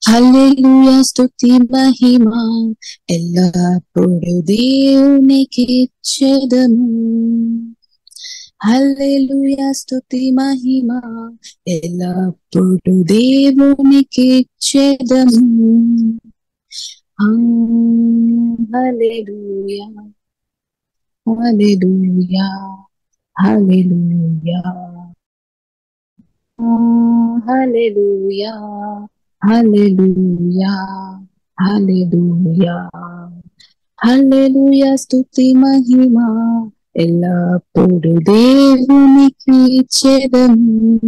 హల్లెలూయా స్తుతి మహిమ ఎల్లప్పుడు దేవునికి ఇచ్చెదము. హల్లెలూయా స్తుతి మహిమ ఎల్లప్పుడు దేవునికి ఇచ్చెదము. హల్లెలూయా హల్లెలూయా హల్లెలూయా హల్లెలూయా హల్లెలూయా హల్లెలూయా హల్లెలూయా స్తుతి మహిమ ఎల్లప్పుడు దేవునికి ఇచ్చెదము.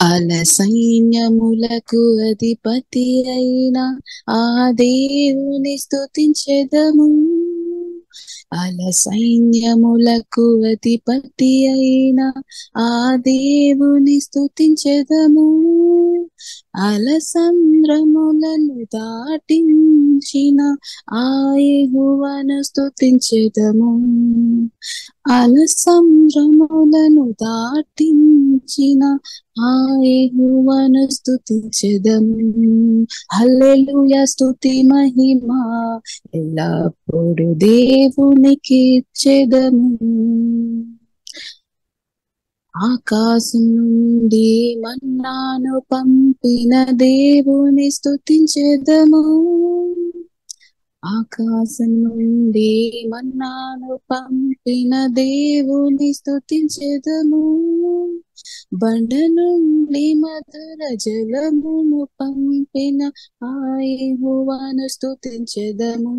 అల సైన్యములకు అధిపతి అయిన ఆ దేవుని స్తుతించెదము. అల సైన్యములకు అధిపతి అయిన ఆ దేవుని స్తుతించెదము. అల సంద్రములను దాటించిన ఆ యెహోవాను స్తుతించెదము. అల సంద్రములను దాటించిన ఆ యెహోవాను స్తుతించెదము. హల్లెలూయా స్తుతి మహిమ ఎల్లప్పుడు దేవునికి ఇచ్చెదము. ఆకాశం నుండి మన్నాను పంపిన దేవుని స్తుతించెదము. ఆకాశం నుండి మన్నాను పంపిన దేవుని స్తుతించెదము. బండ నుండి మధుర జలమును పంపిన ఆ యెహోవాను స్తుతించెదము.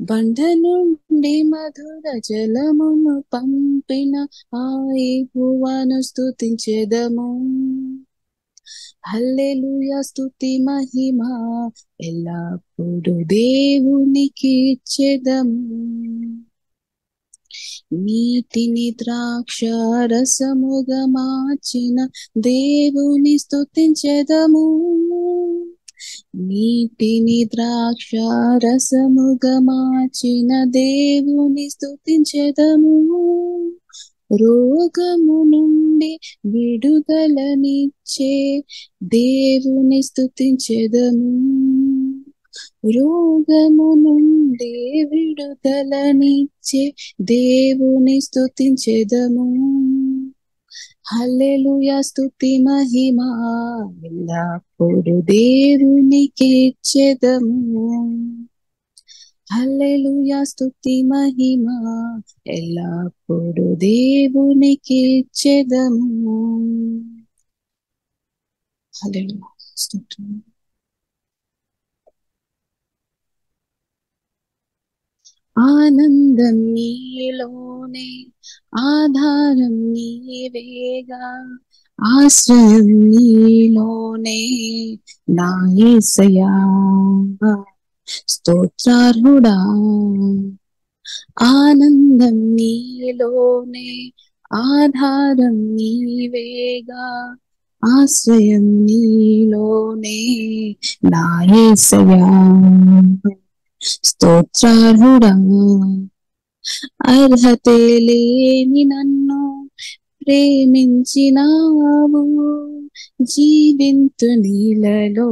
బండ నుండి మధుర జలమును పంపిన ఆ యెహోవాను స్తుతించెదము. హల్లెలూయా స్తుతి మహిమ ఎల్లప్పుడు దేవునికి ఇచ్చెదము. నీటిని ద్రాక్ష రసముగా మార్చిన దేవుని స్తుతించెదము. నీటిని ద్రాక్ష రసముగా మార్చిన దేవుని స్తుతించెదము. రోగము నుండి విడుదలనిచ్చే దేవుని స్తుతించెదము. రోగము నుండి విడుదలనిచ్చే దేవుని స్తుతించెదము. హల్లెలూయా స్తుతి మహిమ ఎల్లప్పుడు దేవునికి ఇచ్చెదము. హల్లెలూయా స్తుతి మహిమ ఎల్లప్పుడు దేవునికి ఇచ్చెదము. హల్లెలూయా స్తుతి. ఆనందం నీలోనే ఆధారం నీవేగా, ఆశ్రయం నీలోనే నా యేసయ్యా. స్తోత్రార్హుడా ఆనందం నీలోనే ఆధారం నీవేగా, ఆశ్రయం నీలోనే నా యేసయ్యా. స్తోత్రార్హుడా అర్హతే లేని నన్ను ప్రేమించినావు. జీవింతు నీలలో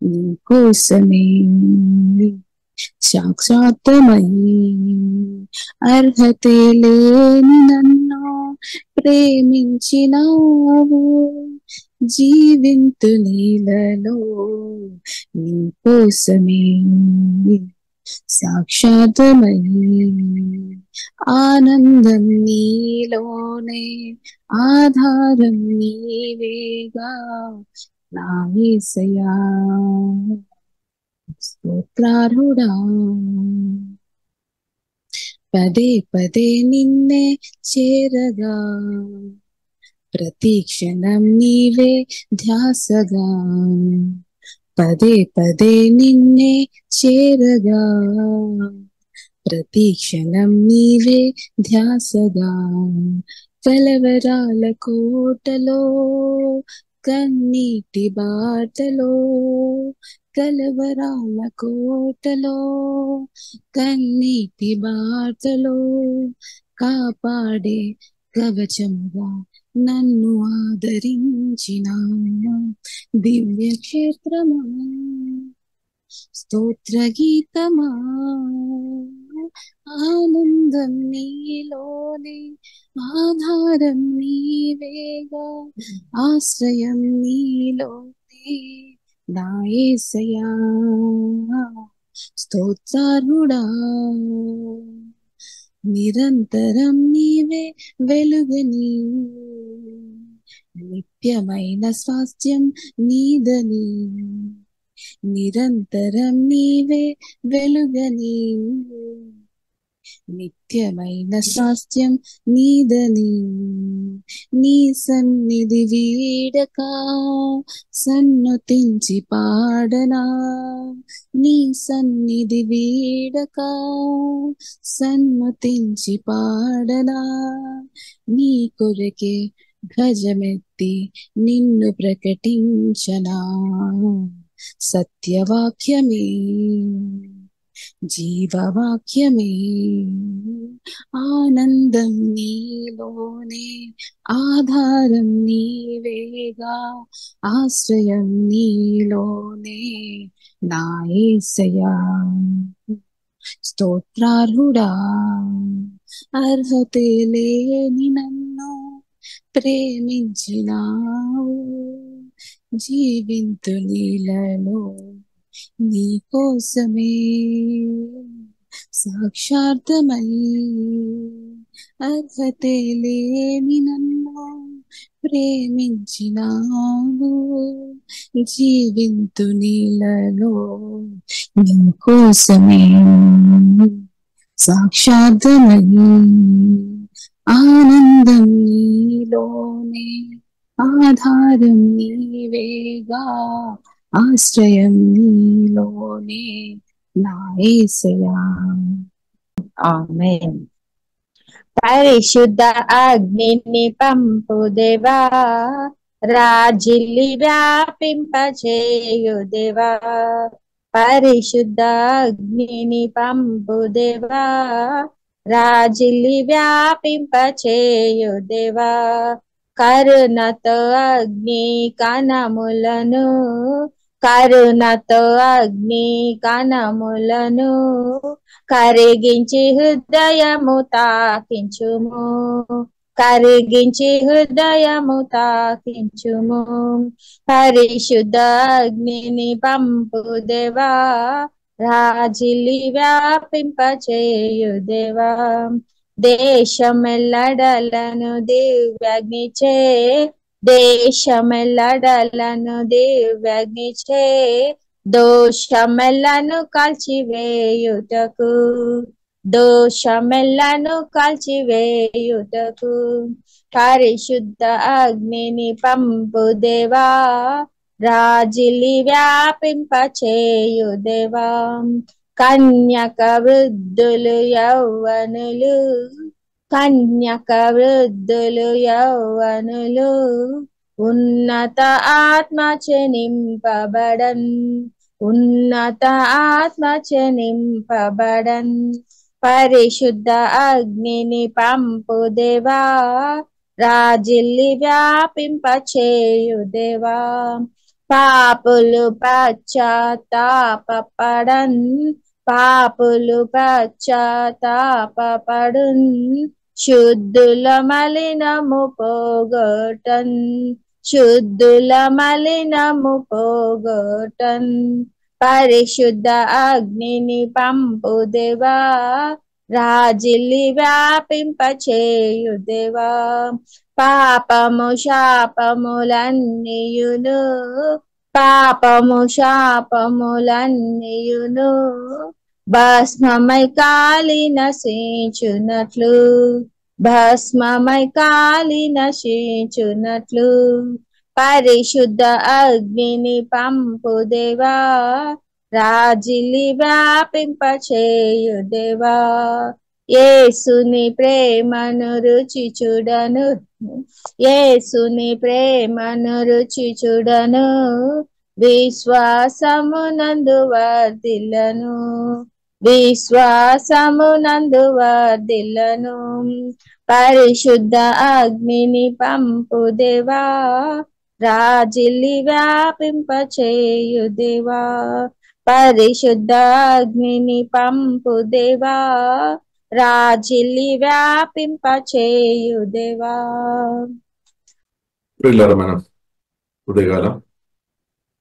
నీ కోసమే సాక్షాత్తమై. అర్హతే లేని నన్ను ప్రేమించినావు. జీవింతు నీలలో నీ కోసమే సాక్షాత్తమై. ఆనందం నీలోనే ఆధారం నీవేగా, నా యేసయ్యా. స్తోత్రార్హుడా పదే పదే నిన్నే చేరగా, ప్రతి క్షణం నీవే ధ్యాసగా. పదే పదే నిన్నే చేరగా, ప్రతి క్షణం నీవే ధ్యాసగా. కలవరాల కోటలో కన్నీటి బాటలో, కలవరాల కోటలో కన్నీటి బాటలో కాపాడే కవచముగా నన్ను ఆదరించిన దివ్య క్షేత్రమా, స్తోత్ర గీతమా, ఆనందం నీలోనే, ఆధారం నీవేగా, ఆశ్రయం నీలోనే నా యేసయ్యా. స్తోత్రార్హుడా, నిరంతరం నీవే వెలుగని, నిత్యమైన స్వాస్థ్యం నీదని, నిరంతరం నీవే వెలుగని, నిత్యమైన స్వాస్థ్యం నీదని, నీ సన్నిధి వీడక సన్నుతించి పాడనా, నీ సన్నిధి వీడక సన్నుతించి పాడనా, నీ కొరకే ధ్వజమెత్తి నిన్ను ప్రకటించనా, సత్యవాక్యమే జీవవాక్యమే, ఆనందం నీలోనే, ఆధారం నీవేగా, ఆశ్రయం నీలోనే నా యేసయ్యా. స్తోత్రార్హుడా, అర్హతే లేని నన్ను ప్రేమించినావు, జీవింతు నీలలో నీ కోసమే, సాక్షార్థమై అర్హతే లేని నన్ను ప్రేమించినావు, జీవింతు నీలలో నీ కోసమే, సాక్షార్థమై ఆనందం నీలోనే, ఆధారం నీవేగా, ఆశ్రయం నీలోనే నా యేసయ్యా. ఆమేన్. పరిశుద్ధ అగ్నిని పంపు దేవా, రాజిల్లి వ్యాపింపచేయు దేవా, పరిశుద్ధ అగ్నిని పంపు దేవా, రాజిల్లి వ్యాపింపచేయు దేవా, కరుణతో అగ్ని కణములను, కరుణతో అగ్ని కణములను కరిగించి హృదయము తాకించుము, కరిగించి హృదయము తాకించుము, పరిశుద్ధ అగ్నిని పంపు దేవా, రాజిల్లి వ్యాపింపచేయు దేవా, దేశమెల్లడలను దివ్యాగ్నిచే, దేశమెల్లడలను దివ్యాగ్నిచే, దోషమెల్లను కాల్చివేయుటకు, దోషమెల్లను కాల్చివేయుటకు, పరిశుద్ధ అగ్నిని పంపు దేవా, రాజిల్లి వ్యాపింపచేయు దేవా, కన్యక వృద్ధులు యౌవనులు, కన్యక వృద్ధులు యౌవనులు ఉన్నత ఆత్మచే నింపబడన్, ఉన్నత ఆత్మచే నింపబడన్, పరిశుద్ధ అగ్నిని పంపు దేవా, రాజిల్లి వ్యాపింపచేయు దేవా, పాపులు పశ్చాత్తాపపడన్, పాపులు పశ్చాత్తాపపడున్, శుద్ధుల మలినము పోగొట్టన్, శుద్ధుల మలినము పోగొట్టన్, పరిశుద్ధ అగ్నిని పంపు దేవా, రాజిల్లి వ్యాపింపచేయు దేవా, పాపము శాపములన్నీయును, పాపము శాపములన్నీయును భస్మమై కాలి నశించునట్లు, భస్మమై కాలి నశించునట్లు, పరిశుద్ధ అగ్నిని పంపు దేవా, రాజిల్లి వ్యాపింపచేయు దేవా, యేసుని ప్రేమను రుచి చూడను, యేసుని ప్రేమను రుచి చూడను, విశ్వాసమునందు వర్ధిల్లను, విశ్వాసమునందు వర్ధిల్లను, పరిశుద్ధ అగ్నిని పంపు దేవా, రాజిల్లి వ్యాపింప చేయు దేవా. పరిశుద్ధ అగ్నిని పంపు దేవా, రాజిల్లి వ్యాపింప చేయు దేవా. మనం ఉదయకాలం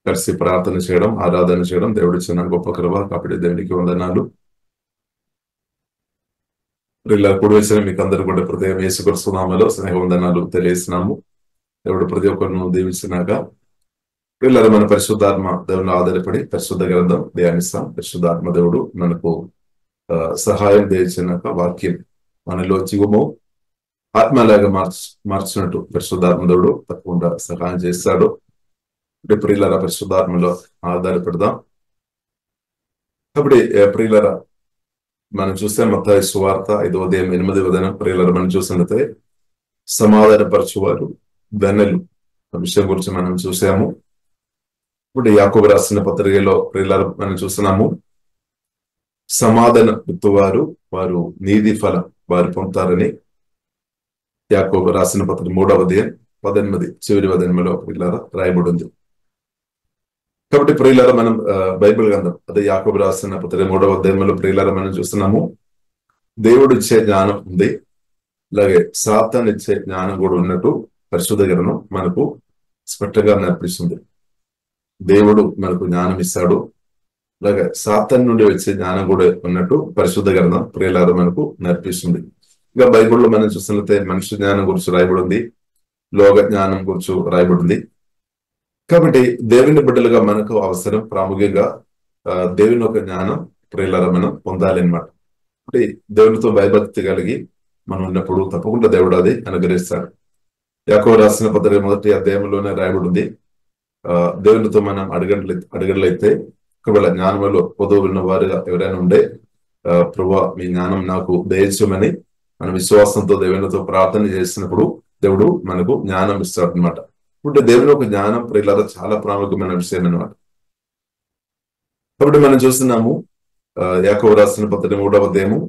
కలిసి ప్రార్థన చేయడం, ఆరాధన చేయడం దేవుడు ఇచ్చిన గొప్ప కృప. కాబట్టి దేవునికి వందనాలు. కుడి వచ్చిన మీకు అందరూ కూడా హృదయం యేసుక్రీస్తు నామములో స్నేహ వందనాలు తెలియజేస్తున్నాము. దేవుడు ప్రతి ఒక్కరిను దీవించినాక పిల్లలు మన పరిశుద్ధాత్మ దేవుని ఆధారపడి పరిశుద్ధ గ్రంథం ధ్యానిస్తాం. పరిశుద్ధాత్మ దేవుడు మనకు సహాయం చేసినాక వాక్యం మనలో జీవము ఆత్మలాగా మార్చినట్టు పరిశుద్ధాత్మ దేవుడు తప్పకుండా సహాయం చేస్తాడు. ప్రియులరా పరిశుద్ధాత్మలో ఆధారపడదాం. కాబట్టి ప్రియులరా మనం చూస్తే మత్తయి సువార్త 5వ అధ్యాయం 8వ వచనం ప్రియులరా మనం చూసినట్లయితే సమాధానపరచువారు ధన్యులు విషయం గురించి మనం చూసాము. ఇప్పుడు యాకోబు రాసిన పత్రికలో ప్రియులరా మనం చూస్తున్నాము, సమాధాన విత్తువారు వారు నీతి ఫలం వారు పొందుతారని యాకోబు రాసిన పత్రిక 3వ అధ్యాయం 18 చివరి వచనంలో ప్రియులరా రాయబడి ఉంది. కాబట్టి ప్రియులారా మనం బైబిల్ గ్రంథం అదే యాకోబు రాసిన పత్రిక 3వ అధ్యాయంలో ప్రియులారా మనం చూస్తున్నాము, దేవుడు ఇచ్చే జ్ఞానం ఉంది, అలాగే సాతాను ఇచ్చే జ్ఞానం కూడా ఉన్నట్టు పరిశుద్ధ గ్రంథం మనకు స్పష్టంగా నేర్పిస్తుంది. దేవుడు మనకు జ్ఞానం ఇస్తాడు, అలాగే సాతాను నుండి వచ్చే జ్ఞానం కూడా ఉన్నట్టు పరిశుద్ధ గ్రంథం ప్రియులారా మనకు నేర్పిస్తుంది. ఇంకా బైబిల్లో మనం చూసినట్లయితే మనిషి జ్ఞానం గురించి రాయబడింది, లోక జ్ఞానం గురించి రాయబడింది. కాబట్టి దేవుని బిడ్డలుగా మనకు అవసరం ప్రాముఖ్యంగా దేవుని ఒక జ్ఞానం ప్రియులారా మనం పొందాలి అన్నమాట. కాబట్టి దేవునితో భయభక్తి కలిగి మనం ఉన్నప్పుడు తప్పకుండా దేవుడు అది అనుగ్రహిస్తాడు. యాకోబు రాసిన పత్రిక 1వ అధ్యాయంలోనే రాయబడింది, దేవునితో మనం అడగట్లయితే ఒకవేళ జ్ఞానంలో పొదువు ఉన్న వారుగా ఎవరైనా ఉండే ప్రభువా మీ జ్ఞానం నాకు దయచేయమని మన విశ్వాసంతో దేవునితో ప్రార్థన చేసినప్పుడు దేవుడు మనకు జ్ఞానం ఇస్తాడు అనమాట. ఇప్పుడు దేవుని ఒక జ్ఞానం ప్రియులారా చాలా ప్రాముఖ్యమైన విషయం అన్నమాట. కాబట్టి మనం చూస్తున్నాము యాకోబు రాసిన పత్రిక 3వ అధ్యాయము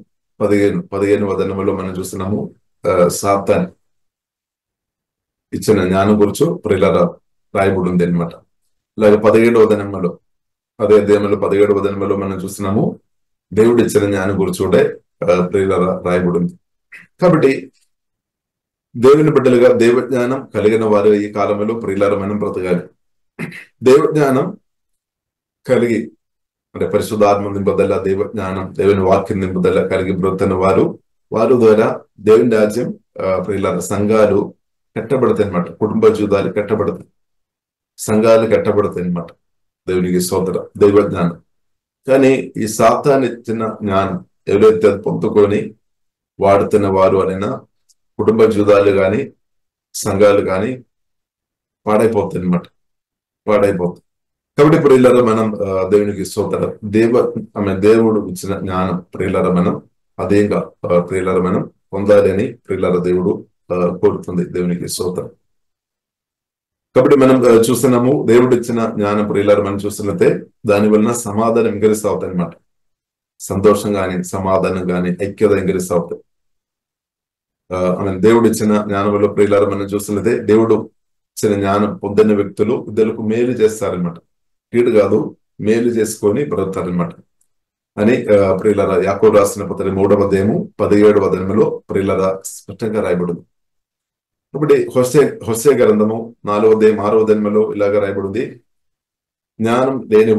15వ వచనంలో మనం చూస్తున్నాము, సాతాను ఇచ్చిన జ్ఞానం గురించి ప్రియులారా రాయబడి ఉంది అనమాట. అలాగే 17వ వచనంలో అదే అధ్యాయంలో 17వ వచనంలో మనం చూస్తున్నాము, దేవుడు ఇచ్చిన జ్ఞానం గురించి కూడా ప్రియులారా రాయబడి ఉంది. కాబట్టి దేవుని బిడ్డలుగా దైవ జ్ఞానం కలిగిన వారు ఈ కాలంలో ప్రియులారా మనం బ్రతకాలి. దైవ జ్ఞానం కలిగి అంటే పరిశుద్ధాత్మ నింపుదల, దైవ జ్ఞానం దేవుని వాక్యం నింపుదల కలిగి బ్రతున్న వారు ద్వారా దేవుని రాజ్యం ప్రియులారా సంఘాలు కట్టబడతాయి అనమాట. కుటుంబ జీవితాలు కట్టబడతాయి, సంఘాలు కట్టబడతాయి అనమాట. దేవునికి స్తోత్ర దైవ జ్ఞానం. కానీ ఈ సాతాను ఇచ్చిన జ్ఞానం ఎవరైతే పొందుకొని వాడుతున్న వారు అయినా కుటుంబ జీవితాలు కానీ సంఘాలు కానీ పాడైపోతాయి అనమాట, పాడైపోతాయి. కాబట్టి ప్రియులారా మనం దేవునికి స్తోత్ర దేవుడు ఇచ్చిన జ్ఞానం ప్రియులారా మనం అదేగా ప్రియులారా మనం పొందాలి అని ప్రియులారా దేవుడు కోరుతుంది. దేవునికి స్తోత్రం. కాబట్టి మనం చూస్తున్నాము దేవుడు ఇచ్చిన జ్ఞానం ప్రియులారా మనం చూస్తున్నట్టే దాని వలన సమాధానం ఇంకరిస్తా అవుతాయి అనమాట. సంతోషం కానీ సమాధానం కానీ ఐక్యత ఇంకరిస్తా అవుతాయి. దేవుడు ఇచ్చిన జ్ఞానంలో ప్రియులారా మనం చూస్తున్నదే దేవుడు ఇచ్చిన జ్ఞానం పొందిన వ్యక్తులు ఇద్దరికి మేలు చేస్తారనమాట, కీడు కాదు మేలు చేసుకొని బ్రతారనమాట అని ప్రియులారా యాకోబు రాసిన పత్రిక 3వ అధ్యాయము 17వ వచనంలో ప్రియులారా స్పష్టంగా రాయబడింది. కాబట్టి హోషేయ గ్రంథము 4వ అధ్యాయం 6వ వచనంలో ఇలాగ రాయబడింది, జ్ఞానం లేని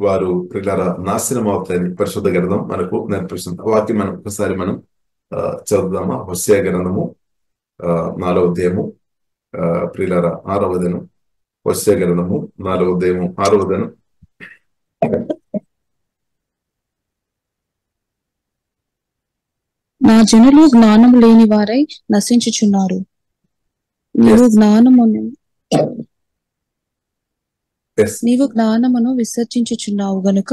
వారు ప్రియులారా నాశనం అవుతాయని పరిశుద్ధ గ్రంథం మనకు నేర్పిస్తుంది. వాక్యం మనం ఒకసారి మనం చదువుదామా? హోషేయ గ్రంథము 4వ అధ్యాయము ప్రియులారా 6వ వచనం. హోషేయ గ్రంథము 4వ అధ్యాయము 6వ వచనం. నా జనులు జ్ఞానం లేని వారై నశించుచున్నారు, నీవు జ్ఞానమును విసర్జించుచున్నావు గనుక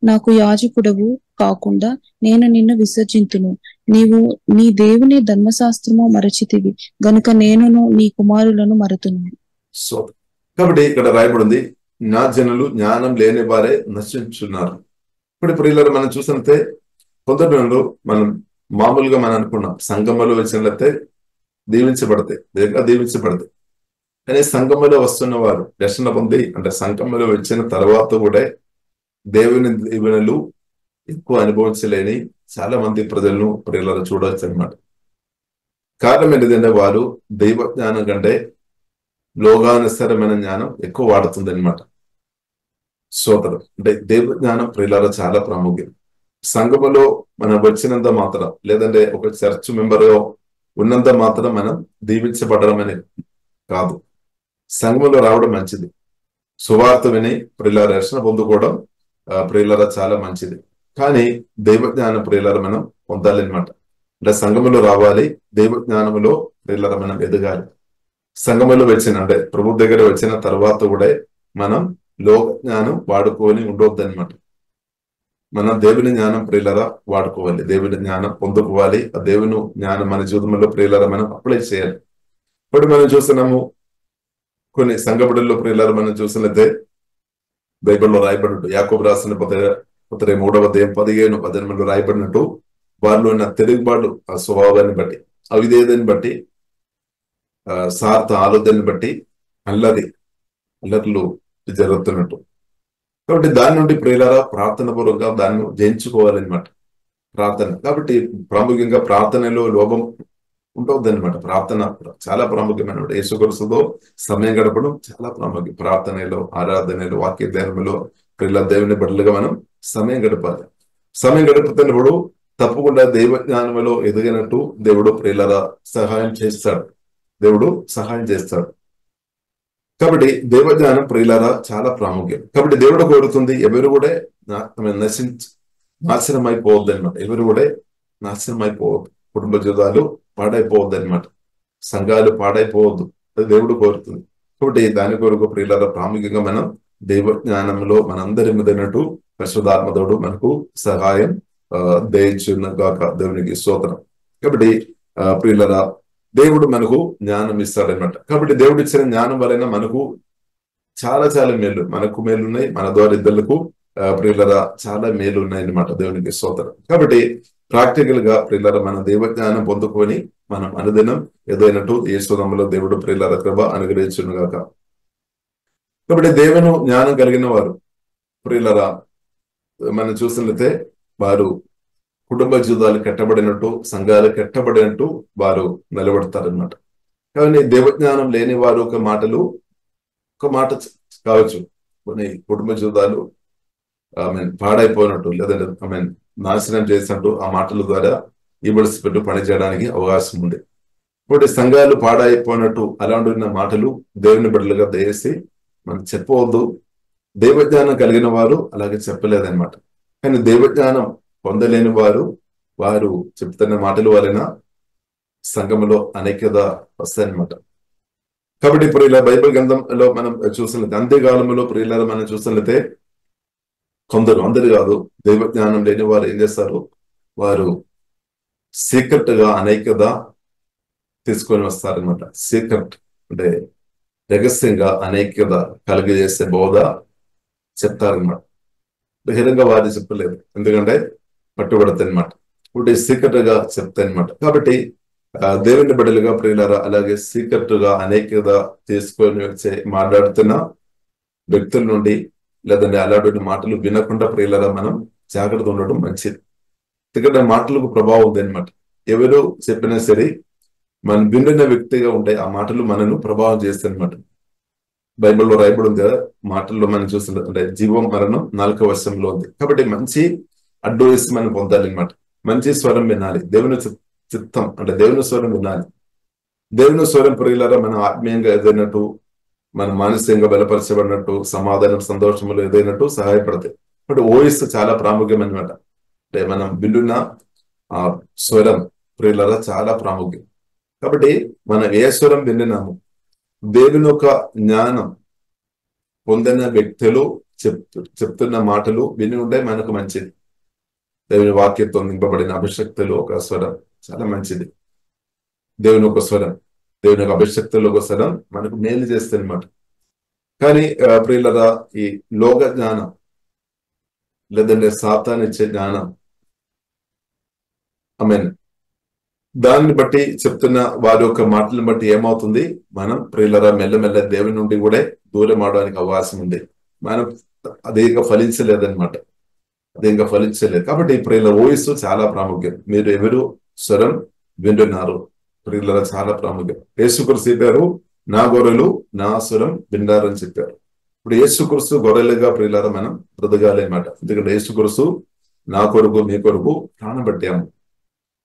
నాకు యాజకుడవు కాకుండా నేను నిన్ను విసర్జింతును. నీవు నీ దేవుని ధర్మశాస్త్రము మరచితివి గనుక నేనును నీ కుమారులను మరతును. కాబట్టి ఇక్కడ రాయబడింది, నా జనులు జ్ఞానం లేని వారే నశించున్నారు. ఇప్పుడు ప్రియులారా మనం చూసినట్టే కొందరు మనం మామూలుగా మనం అనుకున్నాం సంఘంలో వచ్చినట్లయితే దీవించబడతాయి, దేంగా దీవించబడతాయి. కానీ సంఘంలో వస్తున్న వారు రక్షణ పొంది అంటే సంఘంలో వచ్చిన తర్వాత కూడా దేవుని దీవెనలు ఎక్కువ అనుభవించలేని చాలా మంది ప్రజలను ప్రియులను చూడవచ్చు అనమాట. కారణం ఏంటంటే వారు దైవ జ్ఞానం కంటే లోకానుసరమైన జ్ఞానం ఎక్కువ వాడుతుంది అనమాట. స్తోత్రం. అంటే దైవ జ్ఞానం ప్రియుల చాలా ప్రాముఖ్యం. సంఘములో మనం వచ్చినంత మాత్రం లేదంటే ఒక చర్చ్ మెంబర్ ఉన్నంత మాత్రం మనం దీవించబడడం అనేది కాదు. సంఘములో రావడం మంచిది, సువార్త విని ప్రియుల రక్షణ పొందుకోవడం ప్రియుల చాలా మంచిది. కానీ దైవ జ్ఞానం ప్రియుల మనం పొందాలి అనమాట. అంటే సంఘములో రావాలి, దైవ జ్ఞానములో ప్రియుల మనం ఎదగాలి. సంఘములో వచ్చిన అంటే ప్రభు దగ్గర వచ్చిన తర్వాత కూడా మనం లోక జ్ఞానం వాడుకొని ఉండవద్దు అనమాట. మనం దేవుని జ్ఞానం ప్రియులరా వాడుకోవాలి, దేవుని జ్ఞానం పొందుకోవాలి. ఆ దేవుని జ్ఞానం మన జీవితంలో ప్రియులరా మనం అప్లై చేయాలి. ఇప్పుడు మనం చూస్తున్నాము కొన్ని సంఘబడుల్లో ప్రియులరా మనం చూసినట్లయితే బైబిల్లో రాయబడినట్టు యాకోబు రాసిన పత్రిక 3వ అధ్యాయం 15-18 రాయబడినట్టు వారిలో ఉన్న తిరుగుబాటు ఆ స్వభావాన్ని బట్టి, అవిధేయతని బట్టి, స్వార్థ ఆలోచనని బట్టి అల్లర్లు జరుగుతున్నట్టు. కాబట్టి దాని నుండి ప్రియులారా ప్రార్థన పూర్వకంగా దాన్ని జయించుకోవాలన్నమాట. ప్రార్థన కాబట్టి ప్రాముఖ్యంగా ప్రార్థనలో లోపం ఉంటుంది అనమాట. ప్రార్థన చాలా ప్రాముఖ్యమైన యేసుక్రీస్తుతో సమయం గడపడం చాలా ప్రాముఖ్యం. ప్రార్థనలో, ఆరాధనలో, వాక్య ధ్యానంలో ప్రియుల దేవుని బదులుగా మనం సమయం గడపాలి. సమయం గడుపుతున్నప్పుడు తప్పకుండా దైవ జ్ఞానంలో ఎదిగినట్టు దేవుడు ప్రియులరా సహాయం చేస్తాడు. దేవుడు సహాయం చేస్తాడు. కాబట్టి జ్ఞానం ప్రియులారా చాలా ప్రాముఖ్యం. కాబట్టి దేవుడు కోరుతుంది ఎవరు కూడా నాశనం అయిపోవద్దు అనమాట. ఎవరు కూడా నాశనం అయిపోవద్దు, కుటుంబ జీవితాలు పాడైపోవద్దు అనమాట, సంఘాలు పాడైపోవద్దు, అది దేవుడు కోరుతుంది. కాబట్టి దాని కొరకు ప్రియులారా ప్రాముఖ్యంగా మనం దైవ జ్ఞానంలో మనందరి మీదనట్టు పరిశుద్ధాత్మతోడు మనకు సహాయం దయచున్న గాక. దేవునికి స్తోత్రం. కాబట్టి ప్రియులారా దేవుడు మనకు జ్ఞానం ఇస్తాడనమాట. కాబట్టి దేవుడు ఇచ్చిన జ్ఞానం వలన మనకు చాలా చాలా మేలు, మనకు మేలు ఉన్నాయి, మన ద్వారా ఇద్దరులకు ప్రియులరా చాలా మేలు ఉన్నాయి అన్నమాట. దేవునికి స్తోత్రం. కాబట్టి ప్రాక్టికల్ గా ప్రియులరా మన దైవ జ్ఞానం పొందుకొని మనం అనుదినం ఏదైనట్టు యేసునామములో దేవుడు ప్రియులరా కృప అనుగ్రహించును గాక. కాబట్టి దేవుని జ్ఞానం కలిగిన వారు ప్రియులరా మనం చూసినట్లయితే వారు కుటుంబ జీవితాలు కట్టబడినట్టు, సంఘాలు కట్టబడినట్టు వారు నిలబడతారనమాట. కానీ దేవజ్ఞానం లేని వారు ఒక మాట కావచ్చు, కొన్ని కుటుంబ జీవితాలు పాడైపోయినట్టు లేదంటే నాశనం చేసినట్టు ఆ మాటల ద్వారా ఈబడిసి పెట్టు పని చేయడానికి అవకాశం ఉంది. ఇప్పుడు సంఘాలు పాడైపోయినట్టు అలాంటి మాటలు దేవుని బిడ్డలుగా దయచేసి మనం చెప్పవద్దు. దేవజ్ఞానం కలిగిన వారు అలాగే చెప్పలేదన్నమాట. కానీ దేవజ్ఞానం పొందలేని వారు చెప్తున్న మాటల వలన సంఘంలో అనేకత వస్తాయన్నమాట. కాబట్టి ఇప్పుడు ఇలా బైబిల్ గ్రంథంలో మనం చూసినట్లయితే అంత్యకాలంలో ప్రియుల మనం చూసినట్లయితే కొందరు, అందరు కాదు, దైవ జ్ఞానం లేని వారు ఏం చేస్తారు, వారు సీక్రెట్ గా అనేకత తీసుకొని వస్తారనమాట. సీక్రెట్ అంటే రహస్యంగా అనేకత కలిగజేసే బోధ చెప్తారనమాట. బహిరంగ వారి చెప్పలేదు, ఎందుకంటే పట్టుబడతాయి అనమాట. ఇప్పుడు సీక్రెట్ గా చెప్తాయి అనమాట. కాబట్టి దేవుని బిడ్డలుగా ప్రియులారా అలాగే సీక్రెట్ గా అనేకత తీసుకొని వచ్చే మాట్లాడుతున్న వ్యక్తుల నుండి లేదంటే అలాంటి మాటలు వినకుండా ప్రియులారా మనం జాగ్రత్త ఉండడం మంచిది. ఎందుకంటే మాటలకు ప్రభావం ఉంది అనమాట. ఎవరు చెప్పినా సరే మనం విన్న వ్యక్తిగా ఉంటే ఆ మాటలు మనను ప్రభావం చేస్తాయి అనమాట. బైబిల్లో రాయబడి ఉంది కదా, మాటల్లో మనం చూస్తుంటే జీవం మరణం నాలుక వశంలో ఉంది. కాబట్టి మంచి అడ్వైస్ మనం పొందాలి అనమాట. మంచి స్వరం వినాలి, దేవుని చిత్తం అంటే దేవుని స్వరం వినాలి. దేవుని స్వరం ప్రియులారా మనం ఆత్మీయంగా ఎదైనట్టు, మన మానసికంగా బలపరచబడినట్టు, సమాధానం సంతోషంలో ఎదైనట్టు సహాయపడతాయి. బట్ వాయిస్ చాలా ప్రాముఖ్యం అనమాట. అంటే మనం వింటున్న ఆ స్వరం ప్రియులారా చాలా ప్రాముఖ్యం. కాబట్టి మనం ఏ స్వరం విన్నాము, దేవుని యొక్క జ్ఞానం పొందిన వ్యక్తులు చెప్తున్న మాటలు విని ఉంటే మనకు మంచిది. దేవుని వాక్యంతో నింపబడిన అభిషక్తులు ఒక స్వరం చాలా మంచిది. దేవుని ఒక స్వరం, దేవుని యొక్క అభిషక్తులు ఒక స్వరం మనకు మేలు చేస్తుంది అనమాట. కానీ ప్రియులరా ఈ లోక జ్ఞానం లేదంటే సాతాను ఇచ్చే జ్ఞానం దాన్ని బట్టి చెప్తున్న వారి యొక్క మాటలను బట్టి ఏమవుతుంది, మనం ప్రియులరా మెల్లమెల్ల దేవుని నుండి కూడా దూరం అవడానికి అవకాశం ఉంది. మనం అది ఇంకా ఫలించలేదన్నమాట, అది ఇంకా ఫలించలేదు. కాబట్టి ప్రియుల వయస్సు చాలా ప్రాముఖ్యం. మీరు ఎవరు స్వరం వింటున్నారు ప్రియులరా, చాలా ప్రాముఖ్యం. యేసుక్రీస్తు చెప్పారు, నా గొర్రెలు నా స్వరం వింటారని చెప్పారు. ఇప్పుడు యేసుక్రీస్తు గొర్రెలుగా ప్రియులరా మనం బ్రతకాలి అన్నమాట. ఎందుకంటే యేసుక్రీస్తు నా కొరకు మీ కొరకు ప్రాణం పెట్టాము.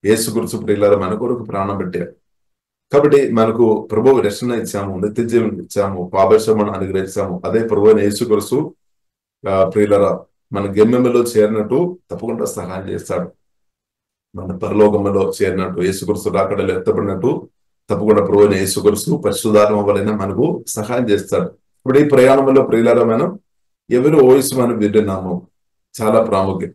యేసుక్రీస్తు ప్రియులరా మన కొరకు ప్రాణం పెట్టారు. కాబట్టి మనకు ప్రభువు రక్షణ ఇచ్చాము, నిత్య జీవనం ఇచ్చాము, పాపక్షమాపణ అనుగ్రహించాము. అదే ప్రభు యేసుక్రీస్తు ప్రియులరా మన గమ్యంలో చేరినట్టు తప్పకుండా సహాయం చేస్తాడు. మన పరలోకంలో చేరినట్టు, యేసుక్రీస్తు రాకడలో ఎత్తబడినట్టు తప్పకుండా ప్రభువైన యేసుక్రీస్తు పరిశుద్ధాత్మ వలన మనకు సహాయం చేస్తాడు. ఇప్పుడు ఈ ప్రయాణంలో ప్రియులారా మనం ఎవరు వయసు మనం వింటున్నాము చాలా ప్రాముఖ్యం.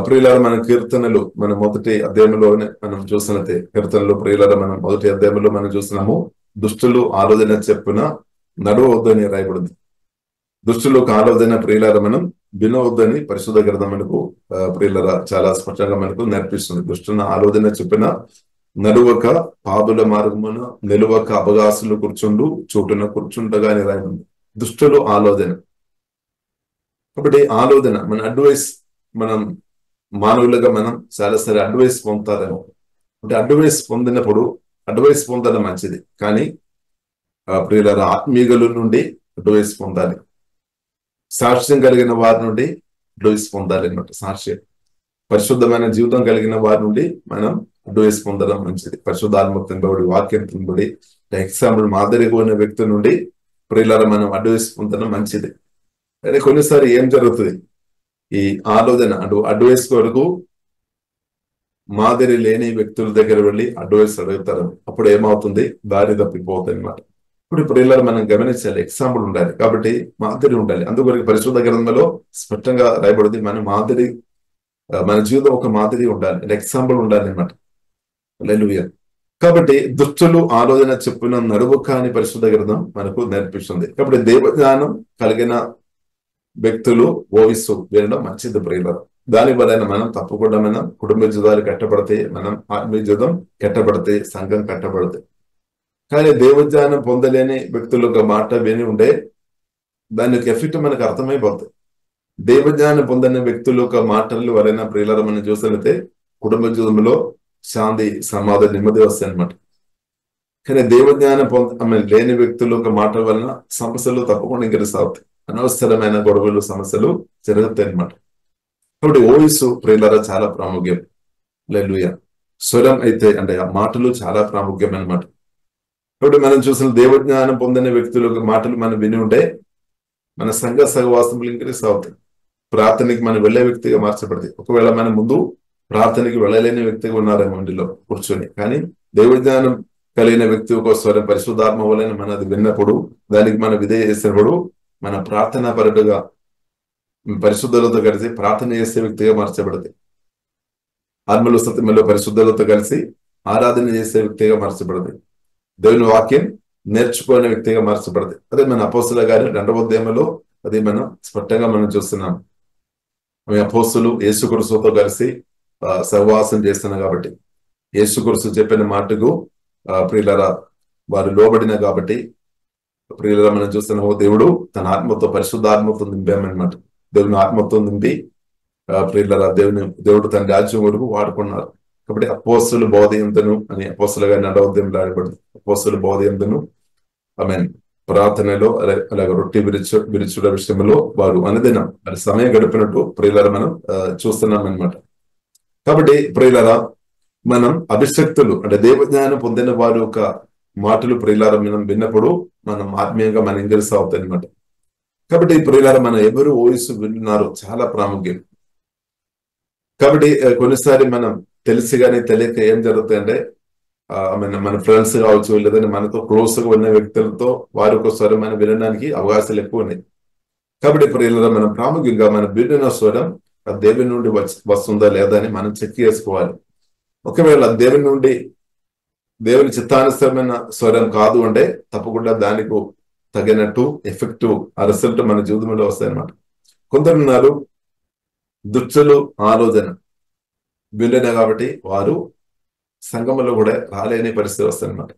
ప్రియులారా మన కీర్తనలు మన మొదటి అధ్యాయంలోనే మనం చూసినట్టే, కీర్తనలు ప్రియులారా మనం మొదటి అధ్యాయంలో మనం చూస్తున్నాము, దుష్టులు ఆలోచన చెప్పున నడవద్దని రాయబడింది. దుష్టులకు ఆలోచన ప్రియులారా మనం వినవద్దని పరిశుద్ధ గ్రంథం మనకు ప్రియులారా చాలా స్పష్టంగా మనకు నేర్పిస్తుంది. దుష్టుల ఆలోచన చెప్పిన నడువక పాపుల మార్గమున నిలువక అపగాసులు కూర్చుండు చోటున కూర్చుండగానే రాయబడింది. దుష్టులు ఆలోచన. కాబట్టి ఆలోచన మన అడ్వైస్, మనం మానవులుగా మనం చాలాసారి అడ్వైస్ పొందుతారేమో. అంటే అడ్వైస్ పొందినప్పుడు అడ్వైస్ పొందడం మంచిది, కానీ ప్రియులారా ఆత్మీయుల నుండి అడ్వైస్ పొందాలి. సాక్ష్యం కలిగిన వారి నుండి అడ్వైస్ పొందాలి అన్నమాట. సాక్ష్యం పరిశుద్ధమైన జీవితం కలిగిన వారి నుండి మనం అడ్వైస్ పొందడం మంచిది. పరిశుద్ధాత్మ తినబడి, వాక్యం తినబడి, ఎగ్జాంపుల్ మాదిరిగా ఉన్న వ్యక్తి నుండి ప్రియులారా మనం అడ్వైస్ పొందడం మంచిది. అయితే కొన్నిసారి ఏం జరుగుతుంది, ఈ ఆలోచన అడ్వైస్ కొరకు మాదిరి లేని వ్యక్తుల దగ్గర వెళ్ళి అడ్వైస్ అడుగుతారు. అప్పుడు ఏమవుతుంది, దారి తప్పిపోతుంది అనమాట. ఇప్పుడు ప్రియులారా మనం గమనించాలి, ఎగ్జాంపుల్ ఉండాలి. కాబట్టి మాదిరి ఉండాలి. అందువరకు పరిశుద్ధ గ్రంథంలో స్పష్టంగా రాయబడింది, మన మాదిరి, మన జీవితం ఒక మాదిరి ఉండాలి, ఎగ్జాంపుల్ ఉండాలి అనమాట. హల్లెలూయా. కాబట్టి దుష్టులు ఆలోచన చెప్పున నడువక అని పరిశుద్ధ గ్రంథం మనకు నేర్పిస్తుంది. కాబట్టి దేవజ్ఞానం కలిగిన వ్యక్తులు వయస్సు వినడం మంచిది ప్రియులారా. దాని వలన మనం తప్పకుండా మనం కుటుంబ జీవితాలు కట్టబడతాయి, మనం ఆత్మీయ జీవితం కట్టబడతాయి, సంఘం కట్టబడతాయి. కానీ దేవజ్ఞానం పొందలేని వ్యక్తులు ఒక మాట విని ఉండే దాని యొక్క ఎఫెక్ట్ మనకు అర్థమైపోతుంది. దేవజ్ఞానం పొందని వ్యక్తులు ఒక మాటలు వలన ప్రియులారా మనం చూసినట్లయితే కుటుంబ జీవితంలో శాంతి, సమాధానం, నెమ్మది వస్తాయి అనమాట. కానీ దేవజ్ఞానం లేని వ్యక్తులు ఒక మాటల వలన సమస్యలు తప్పకుండా ఇంకరిస్తాయి, అనవసరమైన గొడవలు, సమస్యలు జరుగుతాయి అనమాట. కాబట్టి వయస్సు ప్రియులారా చాలా ప్రాముఖ్యం. హల్లెలూయా. స్వరం అయితే అంటే ఆ మాటలు చాలా ప్రాముఖ్యం అనమాట. కాబట్టి మనం చూసిన దేవజ్ఞానం పొందిన వ్యక్తులు మాటలు మనం విని ఉంటే మన సంఘ సహవాసములు ఇంక్రీస్ అవుతాయి. ప్రార్థనకి మనం వెళ్లే వ్యక్తిగా మార్చబడతాయి. ఒకవేళ మనం ముందు ప్రార్థనకి వెళ్ళలేని వ్యక్తిగా ఉన్నారేమో ఇంటిలో కూర్చొని, కానీ దేవజ్ఞానం కలిగిన వ్యక్తి ఒక స్వరం పరిశుద్ధాత్మ వలన మన అది విన్నప్పుడు, దానికి మనం విధేయ చేసినప్పుడు మన ప్రార్థనా పరుడుగా పరిశుద్ధులతో కలిసి ప్రార్థన చేసే వ్యక్తిగా మార్చబడతాయి. ఆత్మలో సత్యములో పరిశుద్ధులతో కలిసి ఆరాధన చేసే వ్యక్తిగా మార్చబడతాయి. దేవుని వాక్యం నేర్చుకునే వ్యక్తిగా మార్చబడతాయి. అదే మన అపోస్తుల గారి 2వ అధ్యాయంలో అది మనం స్పష్టంగా మనం చూస్తున్నాం. అపోస్తులు యేసుక్రీస్తుతో కలిసి సహవాసం చేస్తున్నారు కాబట్టి, యేసుక్రీస్తు చెప్పిన మాటకు ప్రియులారా వారు లోబడిన కాబట్టి ప్రియులారా మనం చూస్తున్నాము, దేవుడు తన ఆత్మతో పరిశుద్ధాత్మతో నింపామన్నమాట. దేవుని ఆత్మతో నింపి ప్రియులారా దేవుడు తన రాజ్యం వరకు వాడుకున్నారు. కాబట్టి అపోస్తులు బోధయందును అని అపోస్తుల గారి 2వ అధ్యాయంలో రాయబడింది. అపోస్తులు బోధయందును ఆమేన్ ప్రార్థనలో అలాగే రొట్టె విరుచుల విషయంలో వారు అనుదినం మరి సమయం గడిపినట్టు ప్రియులారా మనం చూస్తున్నాం అన్నమాట. కాబట్టి ప్రియులారా మనం అభిషక్తులు అంటే దేవజ్ఞానం పొందిన వారి యొక్క మాటలు ప్రియులారా మనం విన్నప్పుడు మనం ఆత్మీయంగా మనం ఇంగ్రెస్ అవుతాయి అనమాట. కాబట్టి ప్రియులారా మనం ఎవరు వయస్సు వింటున్నారు చాలా ప్రాముఖ్యం. కాబట్టి కొన్నిసారి మనం తెలిసి కానీ తెలియక ఏం జరుగుతాయంటే మన ఫ్రెండ్స్ కావచ్చు, లేదంటే మనతో క్లోజ్ గా ఉన్న వ్యక్తులతో వారి యొక్క స్వరం మనం వినడానికి అవకాశాలు ఎక్కువ ఉన్నాయి. కాబట్టి ప్రియులారా మనం ప్రాముఖ్యంగా మన విన్న స్వరం దేవుని నుండి వస్తుందా లేదా అని మనం చెక్ చేసుకోవాలి. ఒకవేళ దేవుని చిత్తానుసరమైన స్వరం కాదు అంటే తప్పకుండా దానికి తగినట్టు ఎఫెక్టివ్ ఆ రిజల్ట్ మన జీవితంలో వస్తాయన్నమాట. కొందరున్నారు దుష్టులు ఆలోచన వినలేన కాబట్టి వారు సంఘంలో కూడా రాలేని పరిస్థితి వస్తుందన్నమాట.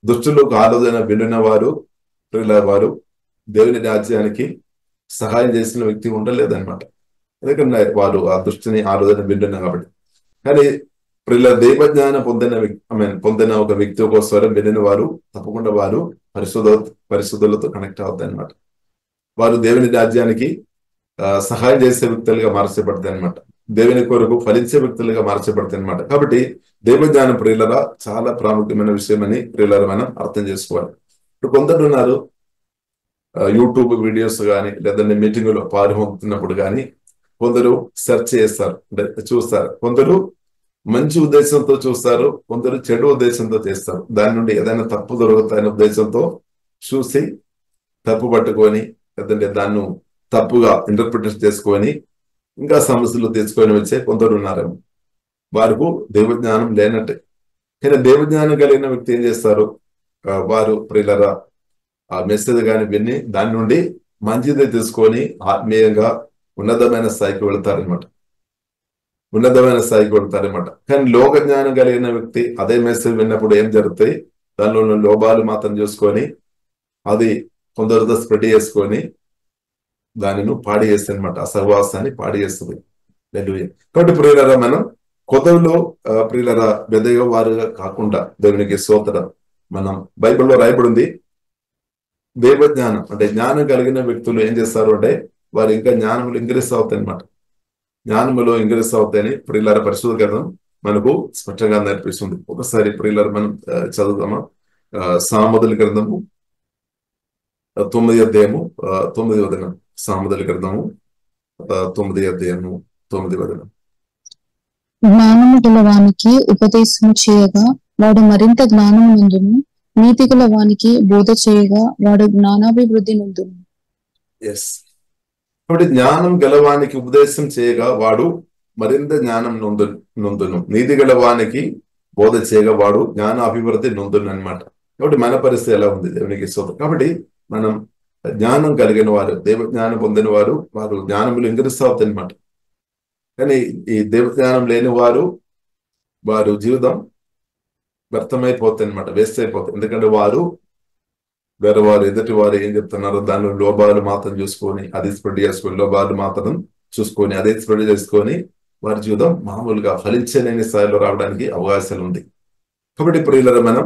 దుష్టులకు ఆలోచన వినిన వారు వారు దేవుని రాజ్యానికి సహాయం చేసిన వ్యక్తి ఉండలేదన్నమాట. ఎందుకంటే వారు ఆ దుష్టిని ఆలోచన వింటున్నారు కాబట్టి. కానీ దైవజ్ఞానం పొందిన ఒక వ్యక్తి ఒక స్వరం వినిన వారు తప్పకుండా వారు పరిశుద్ధులతో కనెక్ట్ అవుతాయి అన్నమాట. వారు దేవుని రాజ్యానికి సహాయం చేసే వ్యక్తులుగా మార్చబడతాయి అనమాట. దేవుని కొరకు ఫలించే వ్యక్తులుగా మార్చబడతాయి అనమాట. కాబట్టి దైవజ్ఞానం ప్రియులరా చాలా ప్రాముఖ్యమైన విషయం అని ప్రియులరా మనం అర్థం చేసుకోవాలి. ఇప్పుడు కొందరు ఉన్నారు యూట్యూబ్ వీడియోస్ కానీ లేదంటే మీటింగులో పాల్గొంటున్నప్పుడు కానీ కొందరు సెర్చ్ చేస్తారు, అంటే చూస్తారు. కొందరు మంచి ఉద్దేశంతో చూస్తారు, కొందరు చెడు ఉద్దేశంతో చేస్తారు. దాని నుండి ఏదైనా తప్పు దొరుకుతాయనే ఉద్దేశంతో చూసి తప్పు పట్టుకొని లేదంటే దాన్ని తప్పుగా ఇంటర్ప్రిటేషన్ చేసుకొని ఇంకా సమస్యలు తెచ్చుకొని వచ్చే కొందరు ఉన్నారేమో. వారికి దైవజ్ఞానం లేనట్టే. కానీ దైవజ్ఞానం కలిగిన వ్యక్తి ఏం చేస్తారు, వారు ప్రియులరా ఆ మెసేజ్ కానీ విని దాని నుండి మంచిదే తీసుకొని ఆత్మీయంగా ఉన్నతమైన స్థాయికి వెళ్తారనమాట. కానీ లోక జ్ఞానం కలిగిన వ్యక్తి అదే మెసేజ్ విన్నప్పుడు ఏం జరుగుతాయి, దానిలో ఉన్న లోపాలు మాత్రం చూసుకొని అది కొందరితో స్ప్రెడ్ చేసుకొని దానిని పాడి చేస్తుంది అనమాట. ఆ సహవాసాన్ని పాడి చేస్తుంది. కాబట్టి ప్రియులరా మనం కొత్తలో ప్రియులరా బెదగ వారుగా కాకుండా దేవునికి స్తోత్రం. మనం బైబిల్లో రాయబడింది దైవజ్ఞానం అంటే జ్ఞానం కలిగిన వ్యక్తులు ఏం చేస్తారు అంటే వారు ఇంకా జ్ఞానములు ఇంక్రీస్ అవుతాయి అనమాట. జ్ఞానములో ఇంక్రీస్ అవుతాయని ప్రియులార పరిశుద్ధ గ్రంథం మనకు స్పష్టంగా నేర్పిస్తుంది. ఒకసారి ప్రియులార మనం చదువుదామా. సామెతల గ్రంథము 9వ అధ్యాయము 9వ వచనం. సామెతల గ్రంథము 9వ అధ్యాయము 9వ వచనం. జ్ఞానము గల వానికి ఉపదేశము చేయగా వాడు మరింత జ్ఞానము నందును, నీతి గల వానికి బోధ చేయగా వాడు జ్ఞానాభివృద్ధి నందును. కాబట్టి జ్ఞానం గలవానికి ఉపదేశం చేయగా వాడు మరింత జ్ఞానం నొందును, నీతి గలవానికి బోధ చేయగా వాడు జ్ఞాన అభివృద్ధి నొందును అనమాట. కాబట్టి మన పరిస్థితి ఎలా ఉంది దేవునికి స్తోత్రం. కాబట్టి మనం జ్ఞానం కలిగిన వారు, దైవ జ్ఞానం పొందిన వారు, వారు జ్ఞానములు ఇంకరిస్తూ అవుతాయి అనమాట. కానీ ఈ దైవ జ్ఞానం లేని వారు జీవితం వ్యర్థమైపోతాయి అనమాట, వేస్ట్ అయిపోతాయి. ఎందుకంటే వారు వేరే వారు ఎదుటి వారు ఏం చెప్తున్నారో దానిలో లోపాలు మాత్రం చూసుకొని అది స్ప్రెడ్ చేసుకొని లోపాలు మాత్రం చూసుకొని అదే స్ప్రెడ్ చేసుకొని వారి జీవితం మామూలుగా ఫలించలేని స్థాయిలో రావడానికి అవకాశాలు ఉంది. కాబట్టి ప్రియులరా మనం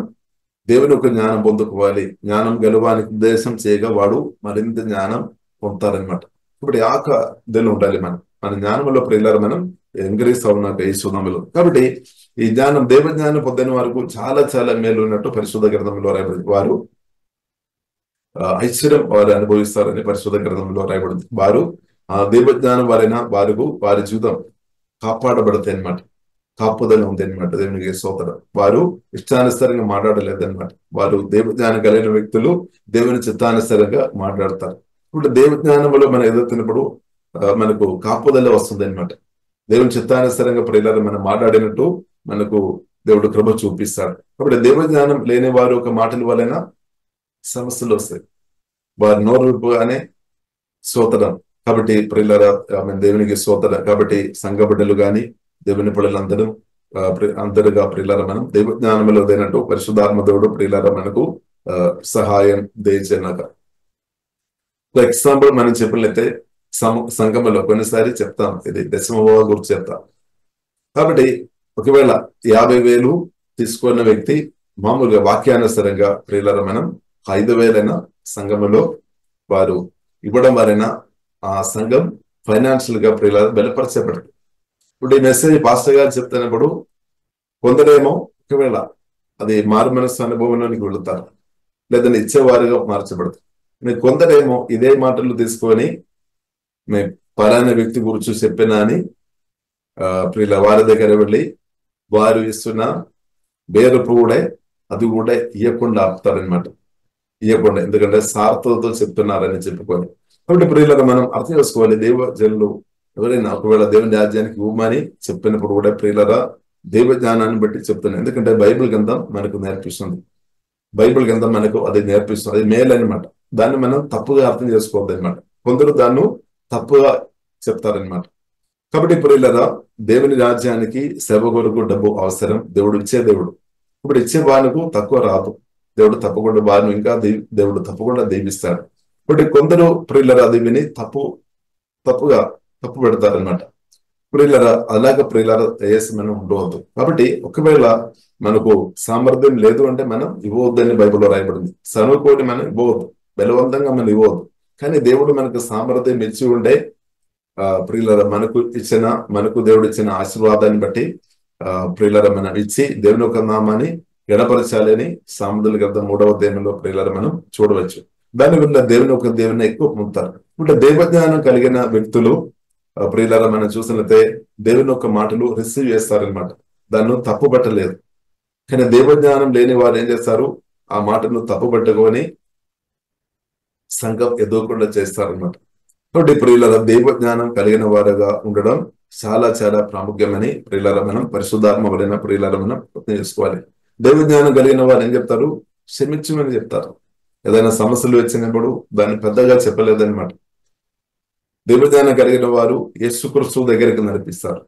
దేవుని ఒక జ్ఞానం పొందుకోవాలి. జ్ఞానం గెలవానికి ఉద్దేశం చేయగా వాడు మరింత జ్ఞానం పొందుతారనమాట. ఇప్పుడు ఆకలి ఉండాలి. మన జ్ఞానంలో ప్రియులరా మనం ఎంకరేజ్ అవునాక ఈ సుధంలో. కాబట్టి ఈ జ్ఞానం దేవ జ్ఞానం పొందిన వారికి చాలా చాలా మేలు ఉన్నట్టు పరిశుద్ధ గ్రంథంలో రాయబడింది. వారు ఐశ్వర్యం వారు అనుభవిస్తారని పరిశుద్ధ గ్రంథంలో రాయబడింది. వారు ఆ దేవజ్ఞానం వలన వారి జీవితం కాపాడబడతాయి అనమాట. కాపుదల ఉంది అనమాట. దేవునికి స్తోత్రం. వారు ఇష్టానుసారంగా మాట్లాడలేదన్నమాట. వారు దేవజ్ఞానం కలిగిన వ్యక్తులు దేవుని చిత్తానుసారంగా మాట్లాడతారు. ఇప్పుడు దేవజ్ఞానంలో మనం ఎదుగుతున్నప్పుడు మనకు కాపుదల వస్తుంది అనమాట. దేవుని చిత్తానుసారంగా ప్రియులారా మనం మాట్లాడినట్టు మనకు దేవుడు కృప చూపిస్తాడు. కాబట్టి దేవజ్ఞానం లేని వారు ఒక మాటల వలన సమస్యలు వస్తాయి. వారి నోరుగానే స్తోత్రం. కాబట్టి ప్రియులారా దేవునికి స్తోత్రం. కాబట్టి సంఘ బిడ్డలు గాని దేవుని పిల్లలందరూ అందరుగా ప్రియులారా మనం దైవజ్ఞానంలో లేనట్టు పరిశుద్ధాత్మ దేవుడు ప్రియులారా మనకు సహాయం దయచేయనక. ఎగ్జాంపుల్ మనం చెప్పినట్లయితే సంఘంలో కొన్నిసారి చెప్తాం, ఇది దశమభావ గురించి చెప్తాం. కాబట్టి ఒకవేళ 50,000 తీసుకున్న వ్యక్తి మామూలుగా వాక్యానుసారంగా ప్రియులారా మనం 5,000 సంఘంలో వారు ఇవ్వడం వలన ఆ సంఘం ఫైనాన్షియల్ గా ప్రియులారా బలపరచబడుతుంది. ఇప్పుడు ఈ మెసేజ్ పాస్టర్ గారు చెప్తున్నప్పుడు కొందరేమో ఒకవేళ అది మారు మనస్సు అనుభవంలోనికి వెళుతారు, లేదని ఇచ్చేవారుగా మార్చబడతారు. కొందరేమో ఇదే మాటలు తీసుకొని మేము పలానా వ్యక్తి గురించి చెప్పినా అని ప్రియుల వారి దగ్గర వెళ్ళి వారు ఇస్తున్న వేరపు కూడా అది కూడా ఇవ్వకుండా ఆపుతారనమాట. ఇవ్వకుండా, ఎందుకంటే సార్థతో చెప్తున్నారని చెప్పుకొని. కాబట్టి ప్రియులకు మనం అర్థం చేసుకోవాలి. దేవజనులు ఎవరైనా ఒకవేళ దేవుని రాజ్యానికి ఇవ్వమని చెప్పినప్పుడు కూడా ప్రియులరా దైవ జ్ఞానాన్ని బట్టి చెప్తున్నాను. ఎందుకంటే బైబిల్ గ్రంథం మనకు నేర్పిస్తుంది. బైబిల్ గ్రంథం మనకు అది నేర్పిస్తుంది. అది మేలు అనమాట. దాన్ని మనం తప్పుగా అర్థం చేసుకోవద్దు అనమాట. కొందరు దాన్ని తప్పుగా చెప్తారనమాట. కాబట్టి ప్రియులారా, దేవుని రాజ్యానికి సేవ కొరకు డబ్బు అవసరం. దేవుడు ఇచ్చే దేవుడు. ఇప్పుడు ఇచ్చే వారికి తక్కువ రాదు. దేవుడు తప్పకుండా వారిని ఇంకా దేవుడు తప్పకుండా దీవిస్తాడు. కాబట్టి కొందరు ప్రియులారా అది విని తప్పు పెడతారనమాట. ప్రియులారా, అలాగే ప్రియులారా మనం ఉండవద్దు. కాబట్టి ఒకవేళ మనకు సామర్థ్యం లేదు అంటే మనం ఇవ్వవద్దని బైబిల్లో రాయబడింది. చదువుకొని మనం ఇవ్వవద్దు, బలవంతంగా మనం ఇవ్వవద్దు. కానీ దేవుడు మనకు సామర్థ్యం ఇచ్చి ఉండే ప్రియులారా మనకు దేవుడు ఇచ్చిన ఆశీర్వాదాన్ని బట్టి ప్రియులారా మనం ఇచ్చి దేవుని యొక్క నామాన్ని గణపరచాలని సామెతల గ్రంథం 3వ అధ్యాయంలో ప్రియులారా మనం చూడవచ్చు. దాని వల్ల దేవుని ఎక్కువ పొందుతారు. అంటే దేవజ్ఞానం కలిగిన వ్యక్తులు ప్రియులారా మనం చూసినట్లయితే దేవుని యొక్క మాటలు రిసీవ్ చేస్తారనమాట. దాన్ని తప్పు పట్టలేదు. కానీ దేవజ్ఞానం లేని వారు ఏం చేస్తారు? ఆ మాటను తప్పు పట్టుకొని సంఘం ఎదుర్కొండా చేస్తారనమాట. కాబట్టి ప్రియులారా, దేవజ్ఞానం కలిగిన వారుగా ఉండడం చాలా చాలా ప్రాముఖ్యమని ప్రియులారా మనం పరిశుద్ధాత్మ వలన ప్రియులారా మనం ప్రయత్నం చేసుకోవాలి. దేవజ్ఞానం కలిగిన వారు ఏం చెప్తారు? క్షమించమని చెప్తారు. ఏదైనా సమస్యలు వచ్చినప్పుడు దాన్ని పెద్దగా చెప్పలేదన్నమాట. దేవజ్ఞానం కలిగిన వారు యేసుక్రీస్తు దగ్గరికి నడిపిస్తారు.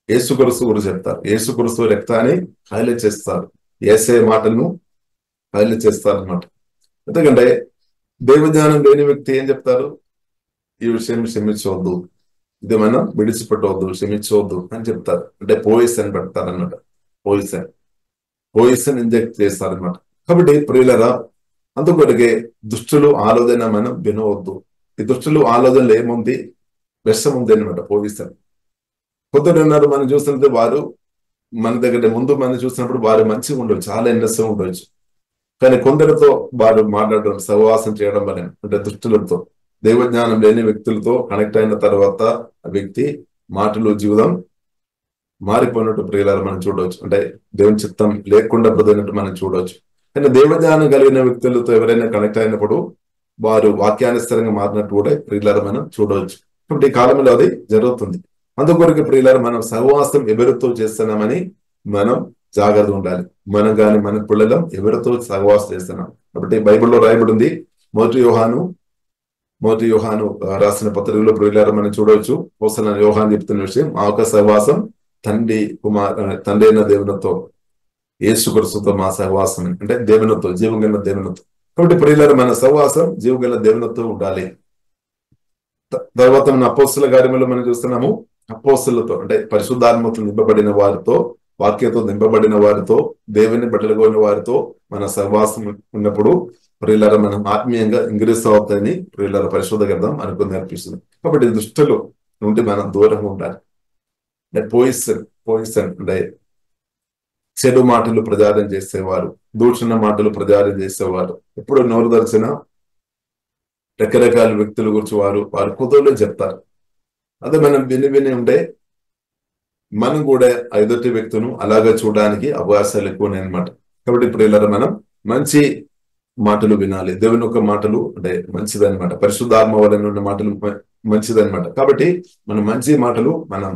యేసుక్రీస్తు గురించి చెప్తారు. యేసుక్రీస్తు రక్తాన్ని హైలైట్ చేస్తారు. యేసయ్య మాటలను హైలైట్ చేస్తారు అన్నమాట. ఎందుకంటే దేవజ్ఞానం లేని వ్యక్తి ఏం చెప్తారు? ఈ విషయం క్షమించవద్దు, ఇది మనం విడిచిపెట్టవద్దు, క్షమించవద్దు అని చెప్తారు. అంటే పోయిసన్ పెడతారు అన్నమాట. పోయిసన్ ఇంజెక్ట్ చేస్తారనమాట. కాబట్టి ప్రియులరా, అందుకొరకే దుష్టులు ఆలోచన మనం వినవద్దు. ఈ దుష్టులు ఆలోచనలు ఏముంది? విషం ఉంది అనమాట, పోయిసన్. కొందరు ఉన్నారు, మనం చూస్తుంటే వారు మన దగ్గర ముందు మనం చూసినప్పుడు వారు మంచిగా ఉండొచ్చు, చాలా ఇంట్రెస్ట్గా ఉండొచ్చు. కానీ కొందరితో వారు మాట్లాడడం, సహవాసం చేయడం వల్ల, అంటే దుష్టులతో, దేవజ్ఞానం లేని వ్యక్తులతో కనెక్ట్ అయిన తర్వాత ఆ వ్యక్తి మాటలు, జీవితం మారిపోయినట్టు ప్రియులారా మనం చూడవచ్చు. అంటే దేవుని చిత్తం లేకుండా బ్రతికినట్టు మనం చూడవచ్చు. కానీ దేవజ్ఞానం కలిగిన వ్యక్తులతో ఎవరైనా కనెక్ట్ అయినప్పుడు వారు వాక్యానుసారంగా మారినట్టు కూడా ప్రియులారా మనం చూడవచ్చు. కాబట్టి ఈ కాలంలో అది జరుగుతుంది. అందుకొరకు ప్రియులారా, మనం సహవాసం ఎవరితో చేస్తున్నామని మనం జాగ్రత్త ఉండాలి. మనం కానీ మన పిల్లలం ఎవరితో సహవాసం చేస్తున్నాం. కాబట్టి బైబిల్లో రాయబడింది, మొదటి యోహాను రాసిన పత్రికలో ప్రియులారా మనం చూడవచ్చు. అపోస్తలుడైన యోహాను చెప్తున్న విషయం, ఆ యొక్క సహవాసం తండ్రి అయిన దేవునితో, యేసుక్రీస్తుతో మా సహవాసం, అంటే దేవునితో, జీవగల దేవునితో. కాబట్టి ప్రియులారా, మన సహవాసం జీవగల దేవునితో ఉండాలి. తర్వాత మన అపోస్తల కార్యములో మనం చూస్తున్నాము, అపోస్తలతో అంటే పరిశుద్ధాత్మతో నింపబడిన వారితో, వాక్యతో నింపబడిన వారితో, దేవుని బట్టలుగొన్న వారితో మన సహవాసం ఉన్నప్పుడు ప్రియులారా మనం ఆత్మీయంగా ఇంగ్రీస్ అవుతాయని ప్రియులారా పరిశుద్ధ గ్రంథం మనకు నేర్పిస్తుంది. కాబట్టి దుష్టులు నుండి మనం దూరంగా ఉండాలి. పోయిసన్ అంటే చెడు మాటలు ప్రచారం చేసేవారు, దూషణ మాటలు ప్రచారం చేసేవారు, ఎప్పుడు నోరు దర్శన రకరకాల వ్యక్తుల గురించి వారు కుదురులో చెప్తారు. అదే మనం విని ఉంటే మనం కూడా ఎదుటి వ్యక్తులను అలాగా చూడడానికి అవకాశాలు ఎక్కువనే అనమాట. కాబట్టి ప్రియులారా మనం మంచి మాటలు వినాలి. దేవుని యొక్క మాటలు అంటే మంచిదన్నమాట. పరిశుద్ధాత్మ వలన ఉన్న మాటలు మంచిదన్నమాట. కాబట్టి మనం మంచి మాటలు మనం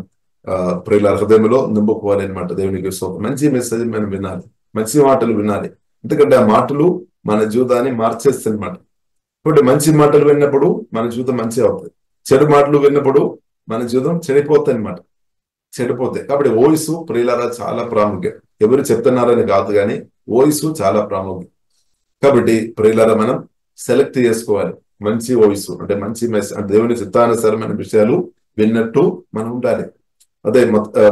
ప్రియులారా హృదయంలో నింపుకోవాలి అనమాట. దేవునికి మంచి మెసేజ్ మనం వినాలి, మంచి మాటలు వినాలి. ఎందుకంటే ఆ మాటలు మన జీవితాన్ని మార్చేస్తాయి అనమాట. కాబట్టి మంచి మాటలు విన్నప్పుడు మన జీవితం మంచిగా అవుతుంది. చెడు మాటలు విన్నప్పుడు మన జీవితం చెడిపోతాయి అనమాట, చెడిపోతాయి. కాబట్టి వాయిస్ ప్రియులారా చాలా ప్రాముఖ్యం. ఎవరు చెప్తున్నారని కాదు, కానీ వాయిస్ చాలా ప్రాముఖ్యం. కాబట్టి ప్రియులారా మనం సెలెక్ట్ చేసుకోవాలి మంచి వాయిస్, అంటే మంచి మెసేజ్, అంటే దేవుని చిత్తానుసారమైన విషయాలు విన్నట్టు మనం ఉండాలి. అదే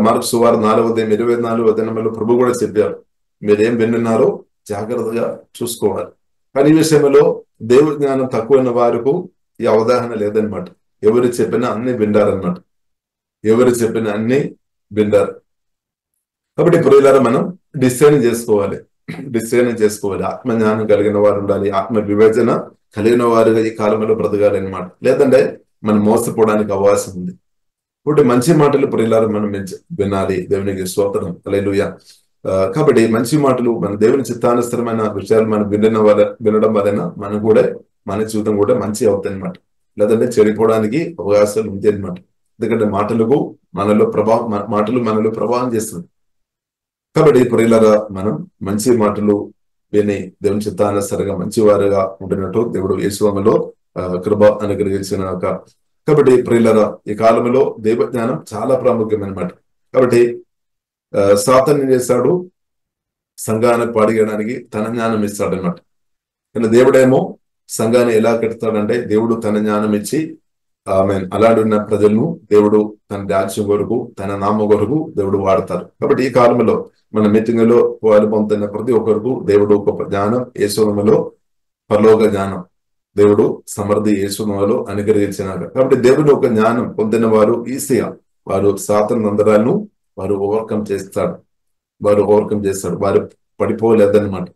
మార్కు సువార్త 4:24 ప్రభు కూడా చెప్పారు, మీరేం విన్నారో జాగ్రత్తగా చూసుకోవాలి. కానీ ఈ విషయంలో దేవుడి జ్ఞానం తక్కువైన వారికి ఈ అవగాహన లేదనమాట. ఎవరు చెప్పినా అన్ని వింటారనమాట, ఎవరు చెప్పినా అన్ని వింటారు. కాబట్టి ప్రియులారా మనం డిసైన్ చేసుకోవాలి. ఆత్మజ్ఞానం కలిగిన వారు ఉండాలి, ఆత్మ వివేచన కలిగిన వారుగా ఈ కాలంలో బ్రతకాలి అనమాట. లేదంటే మనం మోసపోవడానికి అవకాశం ఉంది. ఇప్పుడు మంచి మాటలు ప్రియులారా మనం వినాలి. దేవునికి స్తోత్రం, హల్లెలూయా. కాబట్టి మంచి మాటలు, మన దేవుని చిత్తానుసరమైన విషయాలు మనం వినడం వలన మనం కూడా మన జీవితం కూడా మంచి అవుతాయి అనమాట. లేదంటే చెడిపోవడానికి అవకాశాలు ఉంది అనమాట. ఎందుకంటే మాటలు మనలో ప్రభావం చేస్తుంది. కాబట్టి ప్రియులారా మనం మంచి మాటలు విని దేవుని చిత్తానుసారంగా మంచి వారుగా ఉంటున్నట్టు దేవుడు యేసులో కృప అనుగ్రహించిన కాబట్టి ప్రియులారా, ఈ కాలంలో దైవజ్ఞానం చాలా ప్రాముఖ్యమన్నమాట. కాబట్టి సాతాను ఏం చేశాడు? సంఘాన్ని పాడియడానికి తన జ్ఞానం ఇస్తాడు అనమాట. కానీ దేవుడేమో సంఘాన్ని ఎలా కడతాడంటే, దేవుడు తన జ్ఞానం ఇచ్చి అలాంటి ఉన్న ప్రజలను దేవుడు తన రాజ్యం కొరకు, తన నామ కొరకు దేవుడు వాడతారు. కాబట్టి ఈ కాలంలో మన మీటింగ్ లో పొందుతున్న ప్రతి ఒక్కరికి దేవుడు ఒక జ్ఞానం, యేసునామములో పరలోక జ్ఞానం దేవుడు సమృద్ధి యేసునామములో అనుగ్రహించినారు. కాబట్టి దేవుడు ఒక జ్ఞానం పొందిన వారు ఈజీగా వారు సాతాను తంత్రాలను వారు ఓవర్కమ్ చేస్తాడు. వారు పడిపోలేదన్నమాట.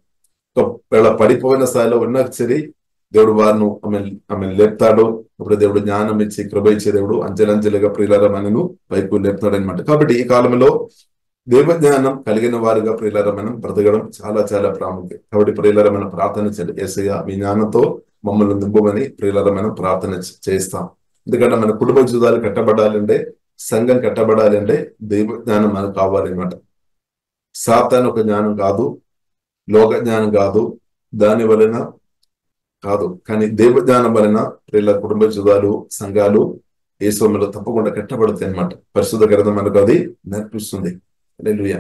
ఒకవేళ పడిపోయిన స్థాయిలో ఉన్న సరే దేవుడు వారిను ఆమె లేపుతాడు. అప్పుడు దేవుడు జ్ఞానం ఇచ్చి కృప ఇచ్చే దేవుడు అంచెలంచెలుగా ప్రియులారా మనను వైపు లేపుతాడు అనమాట. కాబట్టి ఈ కాలంలో దేవజ్ఞానం కలిగిన వారుగా ప్రియులారా మనం బ్రతకడం చాలా చాలా ప్రాముఖ్యం. కాబట్టి ప్రియులారా మనం ప్రార్థన చేయాలి. యేసయ్యా మీ జ్ఞానంతో మమ్మల్ని నింపమని ప్రియులారా మనం ప్రార్థన చేస్తాం. ఎందుకంటే మన కుటుంబ జీవితాలు కట్టబడాలంటే, సంఘం కట్టబడాలంటే దైవ జ్ఞానం మనకు కావాలన్నమాట. సాతాను ఒక జ్ఞానం కాదు, లోక జ్ఞానం కాదు, దాని వలన కాదు, కానీ దైవ జ్ఞానం వలన ప్రియుల కుటుంబ జీవితాలు, సంఘాలు యేసునామములో తప్పకుండా కట్టబడతాయి అన్నమాట. పరిశుద్ధ గ్రంథం మనకు అది నేర్పిస్తుంది. హల్లెలూయా.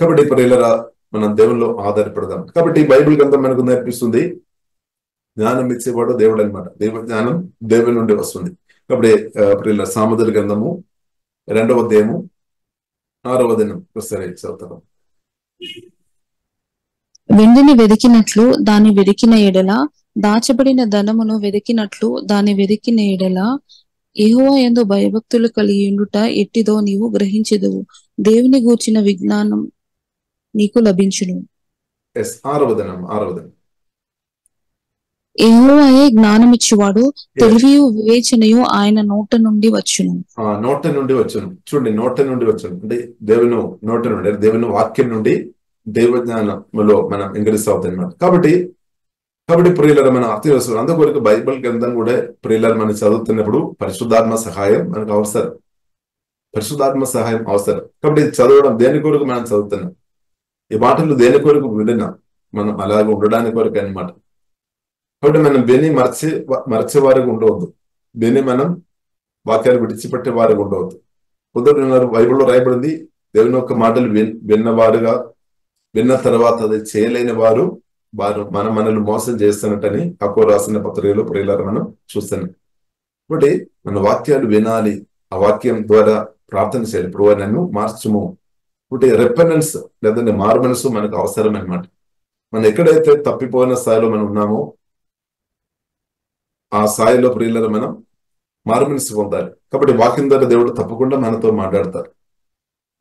కాబట్టి ప్రియులారా మనం దేవునిలో ఆధారపడదాం. కాబట్టి బైబిల్ గ్రంథం మనకు నేర్పిస్తుంది జ్ఞానం ఇచ్చేవాడు దేవుడు అనమాట. దైవ జ్ఞానం దేవుని నుండి వస్తుంది. కాబట్టి ప్రియుల సామెతల గ్రంథము 2వ అధ్యాయము 6వ వచనం ఒకసారి చదువుతాం. వెండిని వెదికినట్లు దాన్ని వెదికిన ఎడల, దాచబడిన ధనమును వెదికినట్లు దాన్ని వెదికిన ఎడల, యెహోవా యందు భయభక్తులు కలిగి ఉండుట ఎట్టిదో నీవు గ్రహించెదవు. దేవుని గూర్చిన విజ్ఞానం నీకు లభించును. 6వ వచనం. యెహోవాయే జ్ఞానమిచ్చువాడు, తెలివియు వివేచనయు ఆయన నోట నుండి వచ్చును. నోట నుండి వచ్చును. చూడండి, నోట నుండి వచ్చును అంటే దేవుని నోట నుండి, దేవుని వాక్యం నుండి దైవ జ్ఞానంలో మనం ఇంగ్రీస్ అవుతాయి అన్నమాట. కాబట్టి ప్రియులారా మనం అర్థం చేసుకోవాలి. అందుకొరకు బైబిల్ గ్రంథం కూడా ప్రియులారా మనం చదువుతున్నప్పుడు పరిశుద్ధాత్మ సహాయం మనకు అవసరం. కాబట్టి చదవడం దేని కొరకు మనం చదువుతున్నాం, ఈ మాటలు దేని కొరకు విన్నాం, మనం అలాగ ఉండడానికి కొరకు అనమాట. కాబట్టి మనం విని మర్చే వారికి ఉండవద్దు, విని మనం వాక్యాలు విడిచిపెట్టే వారికి ఉండవద్దు. కొందరు బైబిల్లో రాయబడింది దేవుని యొక్క మాటలు విన్నవారుగా, విన్న తర్వాత అది చేయలేని వారు మనల్ని మోసం చేస్తున్నట్టని హక్కో రాసిన పత్రికలో ప్రియులారా మనం చూస్తున్నాం. కాబట్టి మన వాక్యాలు వినాలి, ఆ వాక్యం ద్వారా ప్రార్థన చేయాలి. ప్రభువా నన్ను మార్చుము. కాబట్టి రెపెనెన్స్ లేదంటే మారుమనసు మనకు అవసరం అనమాట. మనం ఎక్కడైతే తప్పిపోయిన స్థాయిలో మనం ఉన్నామో ఆ స్థాయిలో ప్రియులారా మనం మారుమనసు పొందాలి. కాబట్టి వాక్యం ద్వారా దేవుడు తప్పకుండా మనతో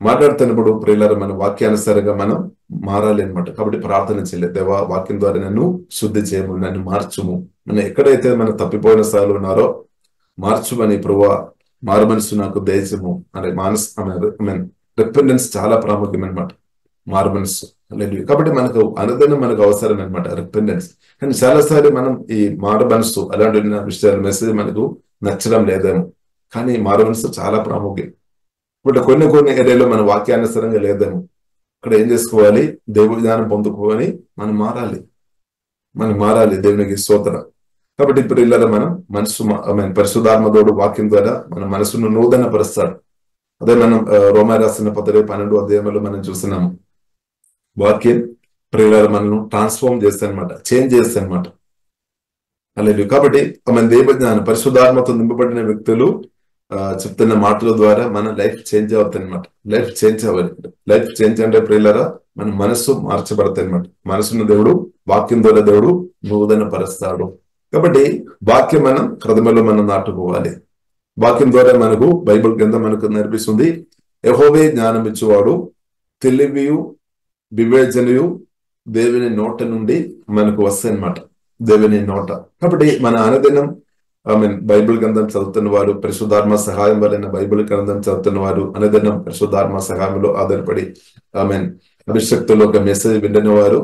మాట్లాడుతున్నప్పుడు ప్రియులారా మన వాక్యానుసారంగా మనం మారాలి అనమాట. కాబట్టి ప్రార్థన చేయలేదు, దేవా వాక్యం ద్వారా నన్ను శుద్ధి చేయము, నన్ను మార్చుము. మనం ఎక్కడైతే మనం తప్పిపోయిన స్థాయిలో ఉన్నారో మార్చుమని, ప్రభువా మారు మనసు నాకు దయచేయము అనే రిపెండెన్స్ చాలా ప్రాముఖ్యం అనమాట. మారు మనసు. కాబట్టి మనకు అనుదినం మనకు అవసరం అనమాట రిపెండెన్స్. కానీ చాలాసార్లు మనం ఈ మారు మనసు అలాంటి విషయాలు మెసేజ్ మనకు నచ్చడం లేదేమో, కానీ మారు మనసు చాలా ప్రాముఖ్యం. ఇప్పుడు కొన్ని ఏరియాలో మన వాక్యానుసారంగా లేదేమో, ఇక్కడ ఏం చేసుకోవాలి, దైవ జ్ఞానం పొందుకోవాలి, మనం మారాలి. దేవునికి స్తోత్రం. కాబట్టి ఇప్పుడు ఇళ్ళలో మనం పరిశుద్ధాత్మతోడు వాక్యం ద్వారా మన మనసును నూతన పరుస్తాడు. అదే మనం రోమా రాసిన పత్రిక 12వ అధ్యాయంలో మనం చూస్తున్నాము. వాక్యం ప్రియులారా మనను ట్రాన్స్ఫార్మ్ చేస్తాయి అనమాట, చేంజ్ చేస్తాయి అనమాట. అలాగే కాబట్టి మన దైవ జ్ఞానం పరిశుద్ధాత్మతో నింపబడిన వ్యక్తులు చెప్తున్న మాటల ద్వారా మన లైఫ్ చేంజ్ అవుతుంది అనమాట. లైఫ్ చేంజ్ అవ్వాలి. లైఫ్ చేంజ్ అంటే ప్రియులారా మన మనస్సు మార్చబడతాయి అనమాట. మనసును దేవుడు వాక్యం ద్వారా దేవుడు నూతన పరుస్తాడు. కాబట్టి వాక్యం మనం హృదయంలో మనం నాటుకోవాలి. వాక్యం ద్వారా మనకు బైబిల్ గ్రంథం మనకు నేర్పిస్తుంది యెహోవా జ్ఞానం ఇచ్చేవాడు, తెలివియు వివేచనయు దేవుని నోట నుండి మనకు వస్తాయి అన్నమాట. దేవుని నోట. కాబట్టి మన అనుదినం బైబిల్ గ్రంథం చదువుతున్న వారు, పరిశుద్ధాత్మ సహాయం వలన బైబిల్ గ్రంథం చదువుతున్న వారు అనుదినం పరిశుద్ధాత్మ సహాయంలో ఆధారపడి అభిషక్తులు ఒక మెసేజ్ వినని వారు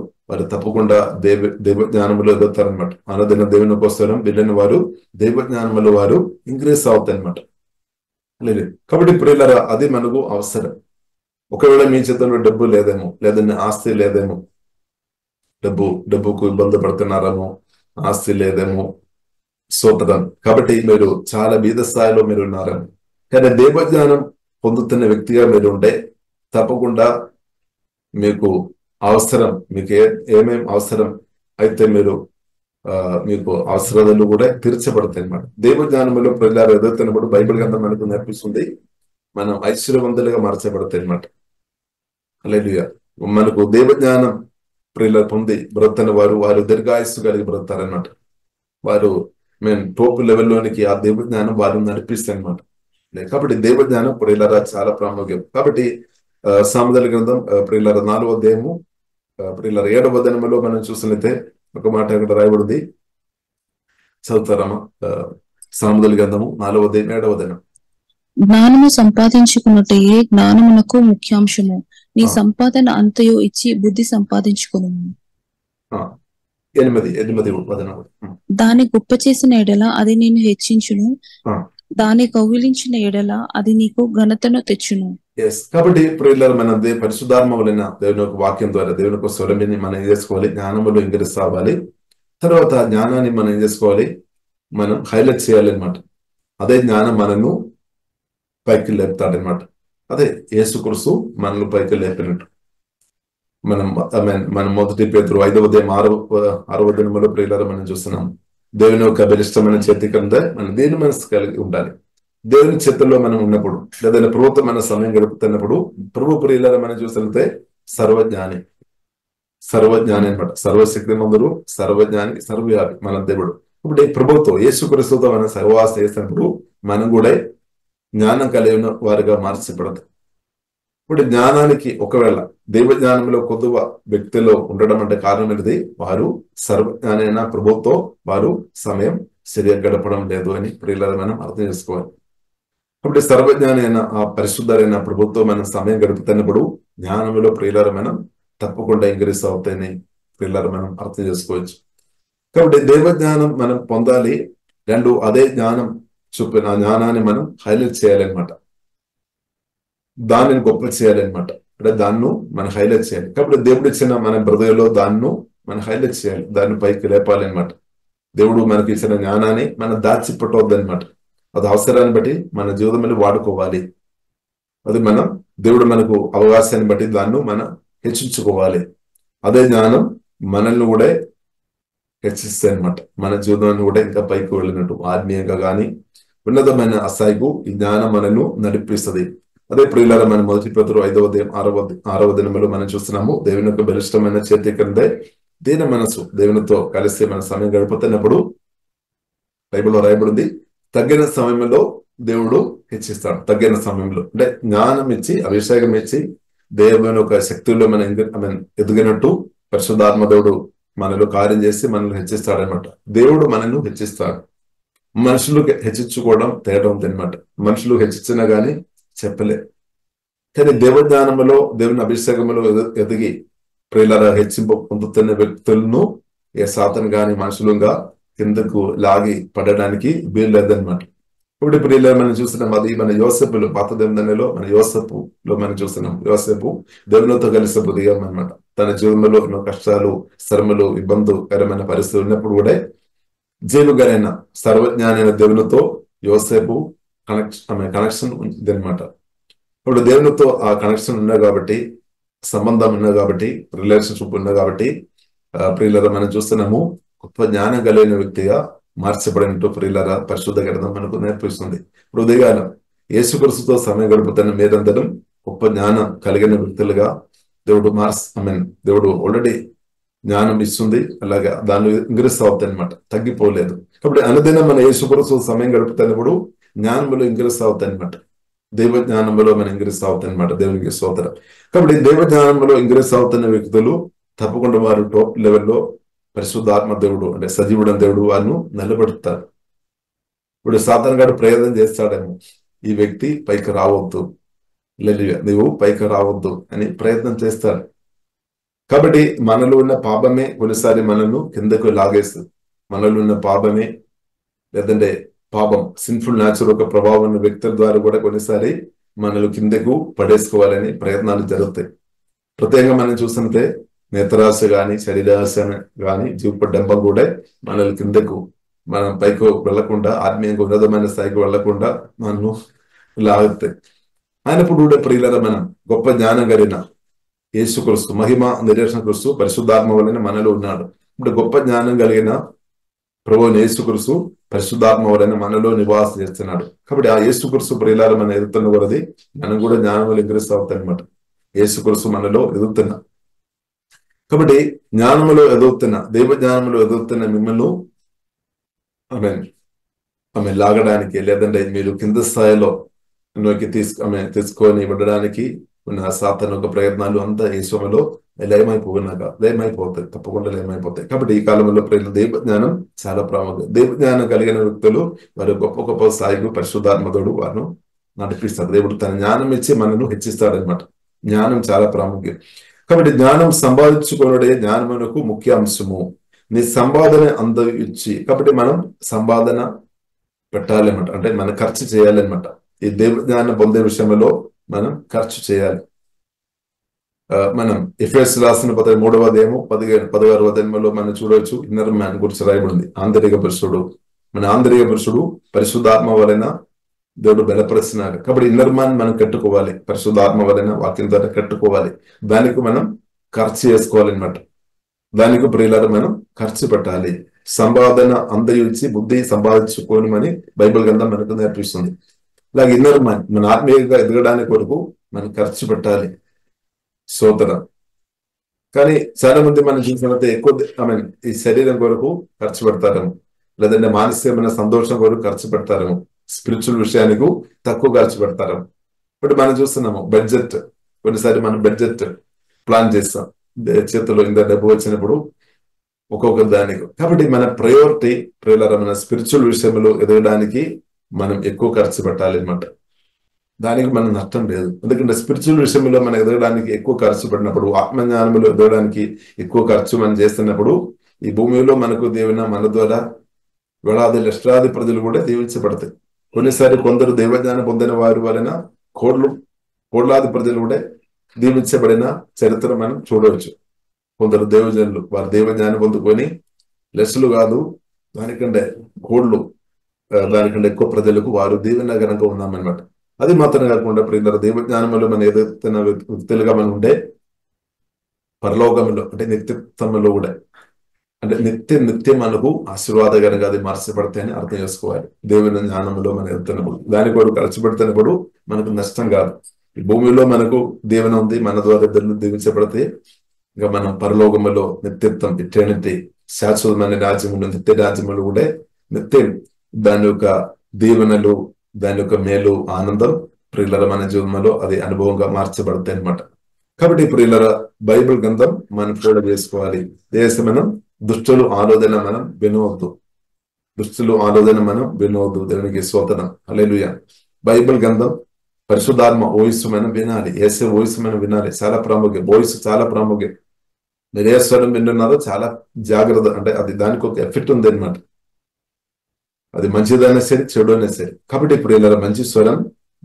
తప్పకుండా దైవ జ్ఞానంలో ఎదుగుతారనమాట. అనుదిన దేవుని కోసం వినని వారు దైవ జ్ఞానంలో వారు ఇంక్రీజ్ అవుతారనమాట. లేదు కాబట్టి ప్రియులారా అది మనకు అవసరం. ఒకవేళ మీ చేతుల్లో డబ్బు లేదేమో, లేదంటే ఆస్తి లేదేమో, డబ్బుకు ఇబ్బంది పడుతున్నారేమో, ఆస్తి లేదేమో, స్తోత్రం. కాబట్టి మీరు చాలా బీద స్థాయిలో మీరు ఉన్నారు, కానీ దేవజ్ఞానం పొందుతున్న వ్యక్తిగా మీరు ఉంటే తప్పకుండా మీకు అవసరం, మీకు ఏమేం అవసరం అయితే మీకు అవసరాలు కూడా తీర్చబడతాయి అన్నమాట. దేవజ్ఞానంలో ప్రజలు ఎదుగుతున్నప్పుడు బైబిల్ గ్రంథం మనకు నేర్పిస్తుంది, మనం ఐశ్వర్యవంతులుగా మార్చబడతాయి అన్నమాట. హల్లెలూయా. మనకు దేవజ్ఞానం ప్రియుల పొంది బ్రతున్న వారు దీర్ఘాయుస్సు కలిగి బ్రతారన్నమాట. వారు టోప్ లెవెల్లోనికి ఆ దేవజ్ఞానం వారు నడిపిస్తాయి అన్నమాట. కాబట్టి దేవజ్ఞానం ప్రియులరా చాలా ప్రాముఖ్యం. కాబట్టి సామెతల గ్రంథం ప్రియులర 4వ అధ్యాయము ప్రియులర 7వ వచనంలో మనం చూసినట్లయితే ఒక మాట ఇక్కడ రాయబడింది, చదువుతారమ్మా. సామెతల గ్రంథము 4వ అధ్యాయం 7వ వచనం. జ్ఞానము సంపాదించుకున్నట్టయే జ్ఞానమునకు ముఖ్యాంశము, నీ సంపాదన అంతయు ఇచ్చి బుద్ధి సంపాదించుకును. 8వ వచనం. దాని గొప్ప చేసిన ఎడల అది నేను హెచ్చించును, దాని కౌగిలించిన ఎడల అది నీకు ఘనతను తెచ్చును. కాబట్టి ప్రియులారా, మన పరిశుద్ధాత్మ వలన దేవుని యొక్క వాక్యం ద్వారా దేవుని యొక్క స్వరమిని మనం ఏం చేసుకోవాలి, జ్ఞానములో ఇంగ్రెస్ అవ్వాలి. తర్వాత జ్ఞానాన్ని మనం ఏం చేసుకోవాలి, మనం హైలైట్ చేయాలి అనమాట. అదే జ్ఞానం మనను పైకి లేపుతాడనమాట. అదే యేసుక్రీస్తు మనల్ని పైకి లేపినట్టు. మనం 1 పేతురు 5వ అధ్యాయం 6వ వచనంలో ప్రియులారా మనం చూస్తున్నాం, దేవుని యొక్క బలిష్టమైన చేతి కింద మనం దేని మనసు కలిగి ఉండాలి. దేవుని చేతుల్లో మనం ఉన్నప్పుడు, లేదా ప్రభుత్వం మన సమయం గడుపుతున్నప్పుడు, ప్రభు ప్రియులారా మనం చూసినట్లయితే సర్వజ్ఞాని అనమాట. సర్వశక్తి మందుడు, సర్వజ్ఞాని, సర్వవ్యాపి మన దేవుడు. ఇప్పుడు ఈ ప్రభుత్వం యేసుక్రీస్తుతో మనం సహవాస చేసినప్పుడు మనం కూడా జ్ఞానం కలిగిన వారిగా మార్చబడదు. ఇప్పుడు జ్ఞానానికి ఒకవేళ దేవజ్ఞానంలో కొద్దువ వ్యక్తిలో ఉండడం అంటే కారణం ఏంటిది, వారు సర్వజ్ఞాని అయిన ప్రభుత్వం వారు సమయం సరిగ్గా గడపడం లేదు అని ప్రియులారా మనం అర్థం చేసుకోవాలి. కాబట్టి సర్వజ్ఞాని అయిన ఆ పరిశుద్ధమైన ప్రభుత్వం మనం సమయం గడుపుతున్నప్పుడు జ్ఞానంలో ప్రియులారా మనం తప్పకుండా ఇంక్రీస్ అవుతాయని ప్రియులారా మనం అర్థం చేసుకోవచ్చు. కాబట్టి దేవజ్ఞానం మనం పొందాలి. 2 అదే జ్ఞానం చూపిన జ్ఞానాన్ని మనం హైలైట్ చేయాలన్నమాట, దానిని గొప్ప చేయాలన్నమాట. అంటే దాన్ని మనం హైలైట్ చేయాలి. కాబట్టి దేవుడు ఇచ్చిన మన హృదయంలో దాన్ని మనం హైలైట్ చేయాలి, దాన్ని పైకి లేపాలి అనమాట. దేవుడు మనకి ఇచ్చిన జ్ఞానాన్ని మనం దాచిపెట్టవద్దు అనమాట. అది అవసరాన్ని బట్టి మన జీవితంలో వాడుకోవాలి. అది దేవుడు మనకు అవకాశాన్ని బట్టి దాన్ని మనం హెచ్చించుకోవాలి. అదే జ్ఞానం మనల్ని కూడా హెచ్చిస్తాయి అనమాట. మన జీవితాన్ని కూడా ఇంకా పైకి వెళ్ళినట్టు ఆత్మీయంగా కానీ ఉన్నతమైన అస్థాయికు ఈ జ్ఞానం మనల్ని నడిపిస్తుంది. అదే ప్రియులారా మనం 1 పేతురు 5వ అధ్యాయం 6వ వచనంలో మనం చూస్తున్నాము, దేవుని యొక్క బలిష్టమైన చేతి కిందే దీన మనసు దేవునితో కలిసి మన సమయం గడుపుతున్నప్పుడు బైబిల్లో రాయబడింది, తగ్గిన సమయంలో దేవుడు హెచ్చిస్తాడు. తగ్గిన సమయంలో అంటే జ్ఞానం ఇచ్చి అభిషేకం ఇచ్చి దేవుని యొక్క శక్తుల్లో మనం ఎదిగినట్టు పరిశుద్ధాత్మ దేవుడు మనలో కార్యం చేసి మనల్ని హెచ్చిస్తాడనమాట. దేవుడు మనల్ని హెచ్చిస్తాడు. మనుషులు హెచ్చించుకోవడం తేడా ఉంది అనమాట. మనుషులు హెచ్చించినా గానీ చెప్పలే, కానీ దేవజ్ఞానంలో దేవుని అభిషేకంలో ఎదిగి ప్రియులారా హెచ్చింపు పొందుతున్న వ్యక్తులను ఏ సాతాను గాని మనుషులుగా కిందకు లాగి పడడానికి వీలు లేదనమాట. ఇప్పుడు ప్రియులారా మనం చూస్తున్నాం, అది మన యోసేపులో పాత నిబంధనలో మన యోసేపులో మనం చూస్తున్నాం. యోసేపు దేవునితో కలిసి దిగాం అనమాట. తన జీవనంలో ఎన్నో కష్టాలు, శ్రమలు, ఇబ్బందికరమైన పరిస్థితులు ఉన్నప్పుడు కూడా జీవగరైన సర్వజ్ఞానైన దేవునితో యోసేపు కనెక్షన్ ఉంది అనమాట. ఇప్పుడు దేవునితో ఆ కనెక్షన్ ఉన్నాయి కాబట్టి, సంబంధం ఉన్నాయి కాబట్టి, రిలేషన్షిప్ ఉన్నాయి కాబట్టి ప్రియులారా మనం చూస్తున్నాము, గొప్ప జ్ఞానం కలిగిన వ్యక్తిగా మార్చబడినట్టు ప్రియులారా పరిశుద్ధ గ్రంథం మనకు నేర్పిస్తుంది. హృదయకాలం యేసుక్రీస్తుతో సమయం గడుపుతున్న మీరందరం గొప్ప జ్ఞానం కలిగిన వ్యక్తులుగా దేవుడు దేవుడు ఆల్రెడీ జ్ఞానం ఇస్తుంది. అలాగే దాన్ని ఇంక్రీస్ అవుతాయి అనమాట, తగ్గిపోలేదు. కాబట్టి అనుదినం మన యేసుక్రీస్తు సమయం గడుపుతున్నప్పుడు జ్ఞానంలో ఇంక్రీస్ అవుతాయి అనమాట. దైవ జ్ఞానంలో మనం ఇంక్రీస్ అవుతాయి అనమాట. దేవునికి స్తోత్రం. కాబట్టి దైవ జ్ఞానంలో ఇంక్రీస్ అవుతున్న వ్యక్తులు తప్పకుండా వారు టాప్ లెవెల్లో పరిశుద్ధాత్మ దేవుడు అంటే సజీవుడు దేవుడు వారిని నిలబెడతారు. ఇప్పుడు సాతాను గారు ప్రయత్నం చేస్తాడేమో, ఈ వ్యక్తి పైకి రావద్దు, నీవు పైకి రావద్దు అని ప్రయత్నం చేస్తాడు. కాబట్టి మనలో ఉన్న పాపమే కొన్నిసారి మనల్ని కిందకు లాగేస్తుంది. మనలో ఉన్న పాపమే లేదంటే పాపం సిన్ఫుల్ న్యాచురల్ ఒక ప్రభావం ఉన్న వ్యక్తుల ద్వారా కూడా కొన్నిసారి మనల్ని కిందకు పడేసుకోవాలని ప్రయత్నాలు జరుగుతాయి. ప్రత్యేకంగా మనం చూస్తుంటే నేత్రాశ గాని, శరీరాశ గాని, జీవిత డంబం కూడా మనల్ని కిందకు మనం పైకి వెళ్లకుండా, ఆత్మీయంగా ఉన్నతమైన స్థాయికి వెళ్లకుండా మనము లాగుతాయి. అయినప్పుడు కూడా ప్రియులారా, మనం గొప్ప జ్ఞానం కలిగిన యేసుక్రీస్తు, మహిమ నిరీక్షణ క్రీస్తు పరిశుద్ధాత్మ వలన మనలో ఉన్నాడు. ఇప్పుడు గొప్ప జ్ఞానం కలిగిన ప్రభువుని యేసుక్రీస్తు పరిశుద్ధాత్మ వలన మనలో నివాసం చేస్తున్నాడు. కాబట్టి ఆ యేసుక్రీస్తు ప్రియులారా మనం ఎదుగుతున్న కొలది మనం కూడా జ్ఞానం ఇంక్రీస్ అవుతాయి అనమాట. యేసుక్రీస్తు మనలో ఎదుగుతున్నా. కాబట్టి జ్ఞానములో ఎదుగుతున్న, దైవ జ్ఞానంలో ఎదుగుతున్న మిమ్మల్ని ఆమె లాగడానికి, లేదంటే మీరు కింద స్థాయిలో తీసుకొని ఇవ్వడానికి ఉన్న సాతాను ఒక ప్రయత్నాలు అంతా ఈ సమయంలో లయమైపోతాయి, తప్పకుండా లయమైపోతాయి. కాబట్టి ఈ కాలంలో ప్రజలు దైవ జ్ఞానం చాలా ప్రాముఖ్యం. దైవ జ్ఞానం కలిగిన వ్యక్తులు వారు గొప్ప గొప్ప స్థాయికి పరిశుద్ధాత్మతోడు వారిను నడిపిస్తారు. దేవుడు తన జ్ఞానం ఇచ్చి మనను హెచ్చిస్తాడనమాట. జ్ఞానం చాలా ప్రాముఖ్యం. కాబట్టి జ్ఞానం సంపాదించుకోవడే జ్ఞానమునకు ముఖ్య అంశము. నీ సంపాదన అంత ఇచ్చి, కాబట్టి మనం సంపాదన పెట్టాలన్నమాట. అంటే మనం ఖర్చు చేయాలన్నమాట. ఈ దైవ జ్ఞానం పొందే విషయంలో మనం ఖర్చు చేయాలి. మనం ఎఫెసీయులకు రాసిన 3వ అధ్యాయము 16వ అధ్యాయంలో మనం చూడవచ్చు. ఇన్నర్ మ్యాన్ గురించి రాయబడింది. ఆంతరిక పురుషుడు, మన ఆంతరిక పురుషుడు పరిశుద్ధాత్మ వలన దేవుడు బలపరుస్తున్నాడు. కాబట్టి ఇన్నర్ మ్యాన్ మనం కట్టుకోవాలి, పరిశుద్ధాత్మ వలన వాక్యం ద్వారా కట్టుకోవాలి. దానికి మనం ఖర్చు చేసుకోవాలన్నమాట. దానికి ప్రియులారా మనం ఖర్చు పెట్టాలి. సంపాదన అందయించి బుద్ధి సంపాదించుకోనమని బైబిల్ గ్రంథం మనకు నేర్పిస్తుంది. అలాగే ఇన్నర్ మ్యాన్ మన ఆత్మీయంగా ఎదగడానికి వరకు మనం ఖర్చు పెట్టాలి. సోదరం. కానీ చాలా మంది మనం చూసినట్లయితే ఎక్కువ ఈ శరీరం కొరకు ఖర్చు పెడతారేమో, లేదంటే మానసికమైన సంతోషం కొరకు ఖర్చు పెడతారేమో, స్పిరిచువల్ విషయానికి తక్కువ ఖర్చు పెడతారేమో. ఇప్పుడు మనం చూస్తున్నాము బడ్జెట్, కొన్నిసారి మనం బడ్జెట్ ప్లాన్ చేస్తాం. చేతిలో ఇంత డబ్బు వచ్చినప్పుడు ఒక్కొక్క దానికి. కాబట్టి మన ప్రయారిటీ ప్రియులారా మన స్పిరిచువల్ విషయంలో ఎదగడానికి మనం ఎక్కువ ఖర్చు పెట్టాలి అనమాట. దానికి మనం నష్టం లేదు. ఎందుకంటే స్పిరిచువల్ విషయంలో మనం ఎదగడానికి ఎక్కువ ఖర్చు పెట్టినప్పుడు, ఆత్మజ్ఞానంలో ఎదగడానికి ఎక్కువ ఖర్చు మనం చేస్తున్నప్పుడు, ఈ భూమిలో మనకు దేవుని మన ద్వారా వేలాది లక్షలాది ప్రజలు కూడా దీవించబడతాయి. కొన్నిసారి కొందరు దైవజ్ఞానం పొందిన వారి వలన కోట్లాది ప్రజలు కూడా దీవించబడిన చరిత్ర మనం చూడవచ్చు. కొందరు దేవజనులు వారు దైవజ్ఞానం పొందుకొని లక్షలు కాదు, దానికంటే కోట్లు, దానికంటే ఎక్కువ ప్రజలకు వారు దీవెనకరంగా ఉన్నామన్నమాట. అది మాత్రం కాకుండా ప్రియులారా దైవజ్ఞానంలో మనం ఎదుగుతున్న వ్యక్తులుగా మనం ఉంటే పరలోకంలో అంటే నిత్యత్వంలో కూడా, అంటే నిత్యం మనకు ఆశీర్వాదకరంగా అది మార్చబడతాయని అర్థం చేసుకోవాలి. దేవుని జ్ఞానంలో మనం ఎదుగుతున్నప్పుడు, దాని కొరకు ఖర్చు పెడుతున్నప్పుడు మనకు నష్టం కాదు. ఈ భూమిలో మనకు దీవెన ఉంది, మన ద్వారా ఇద్దరు దీవించబడితే ఇంకా మనం పరలోకములో నిత్యత్వం, ఇటర్నిటీ, శాశ్వతమైన రాజ్యం ఉన్న నిత్య రాజ్యములు కూడా నిత్యం దాని యొక్క దీవెనలు, దాని యొక్క మేలు, ఆనందం ప్రియులర మన జీవనంలో అది అనుభవంగా మార్చబడతాయి అనమాట. కాబట్టి ప్రియులర బైబిల్ గ్రంథం మనం కూడా చేసుకోవాలి. మనం దుష్టులు ఆలోచన మనం వినవద్దు, దేవునికి స్తోత్రం, హల్లెలూయా. బైబిల్ గ్రంథం పరిశుద్ధాత్మ వాయిస్ మనం వినాలి, యేసు వాయిస్ మనం వినాలి. చాలా ప్రాముఖ్యం, వాయిస్ చాలా ప్రాముఖ్యం. మీరు ఏ స్వరం వింటున్నారో చాలా జాగ్రత్త, అంటే అది దానికి ఒక ఎఫెక్ట్ ఉంది అనమాట. అది మంచిదైనా సరే, చెడు అయినా సరే. కాబట్టి ఇప్పుడు ఇలా మంచి స్వరం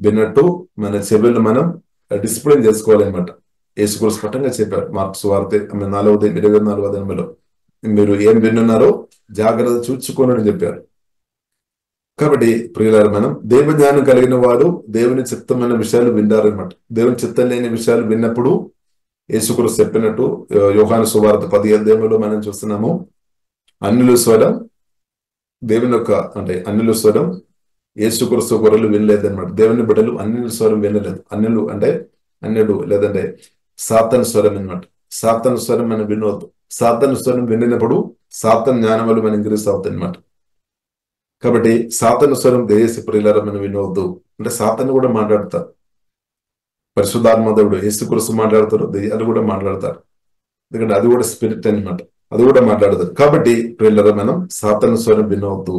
విన్నట్టు మన చెవులను మనం డిసిప్లిన్ చేసుకోవాలన్నమాట. యేసుక్రీస్తు స్పష్టంగా చెప్పారు మార్కు సువార్త 4:24 మీరు ఏం విన్నారో జాగ్రత్త చూచుకోనని చెప్పారు. కాబట్టి ప్రియులారా మనం దైవ జ్ఞానం కలిగిన వారు దేవుని చిత్తమైన విషయాలు వింటారనమాట. దేవుని చిత్తం లేని విషయాలు విన్నప్పుడు యేసుక్రీస్తు చెప్పినట్టు యోహాను సువార్త 10 మనం చూస్తున్నాము. అన్యుల స్వరం దేవుని యొక్క, అంటే అన్యుల స్వరం యేసుక్రీస్తు గొర్రెలు వినలేదన్నమాట. దేవుని బిడ్డలు అన్యుల స్వరం వినలేదు. అన్యుడు లేదంటే సాతాను స్వరం అన్నమాట. సాతాను స్వరం మనం వినవద్దు. సాతాను స్వరం వినినప్పుడు సాతాను జ్ఞానం వల్ల మనం ఇంక్రీస్ అవుతుంది అనమాట. కాబట్టి సాతాను స్వరం దేశ ప్రియులారా మనం వినవద్దు. అంటే సాతాను కూడా మాట్లాడతారు, పరిశుద్ధాత్మ దేవుడు యేసుక్రీస్తు మాట్లాడతారు, దెయ్యాలు కూడా మాట్లాడతారు. ఎందుకంటే అది కూడా స్పిరిట్ అన్నమాట, అది కూడా మాట్లాడతారు. కాబట్టి ప్రియులారా మనం సాతాను స్వరం వినవద్దు.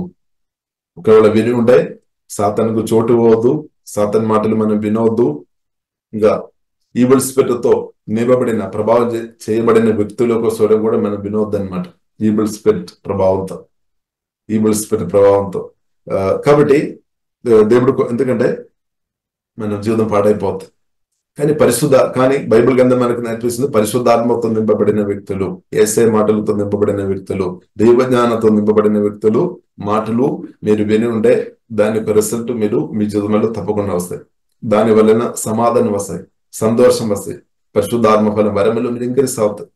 ఒకవేళ విని ఉంటే సాతానుకు చోటు ఇవ్వవద్దు, సాతాను మాటలు మనం వినవద్దు. ఇంకా ఈవిల్ స్పిరిట్ తో నింపబడిన, ప్రభావం చేయబడిన వ్యక్తుల యొక్క స్వరం కూడా మనం వినవద్దు అనమాట. ఈవిల్ స్పిరిట్ ప్రభావంతో. కాబట్టి దేవుడు, ఎందుకంటే మన జీవితం పాడైపోతుంది. కానీ బైబిల్ గ్రంథం మనకు నేర్పిస్తుంది పరిశుద్ధాత్మతో నింపబడిన వ్యక్తులు, యేసే మాటలతో నింపబడిన వ్యక్తులు, దైవజ్ఞానంతో నింపబడిన వ్యక్తులు మాటలు మీరు విని ఉండే దాని యొక్క రిజల్ట్ మీరు మీ జీవితంలో తప్పకుండా వస్తాయి. దాని వలన సమాధానం వస్తాయి, సంతోషం వస్తాయి, పరిశుద్ధాత్మ ఫలం వరములు మీరు ఇంక్రీస్ అవుతాయి.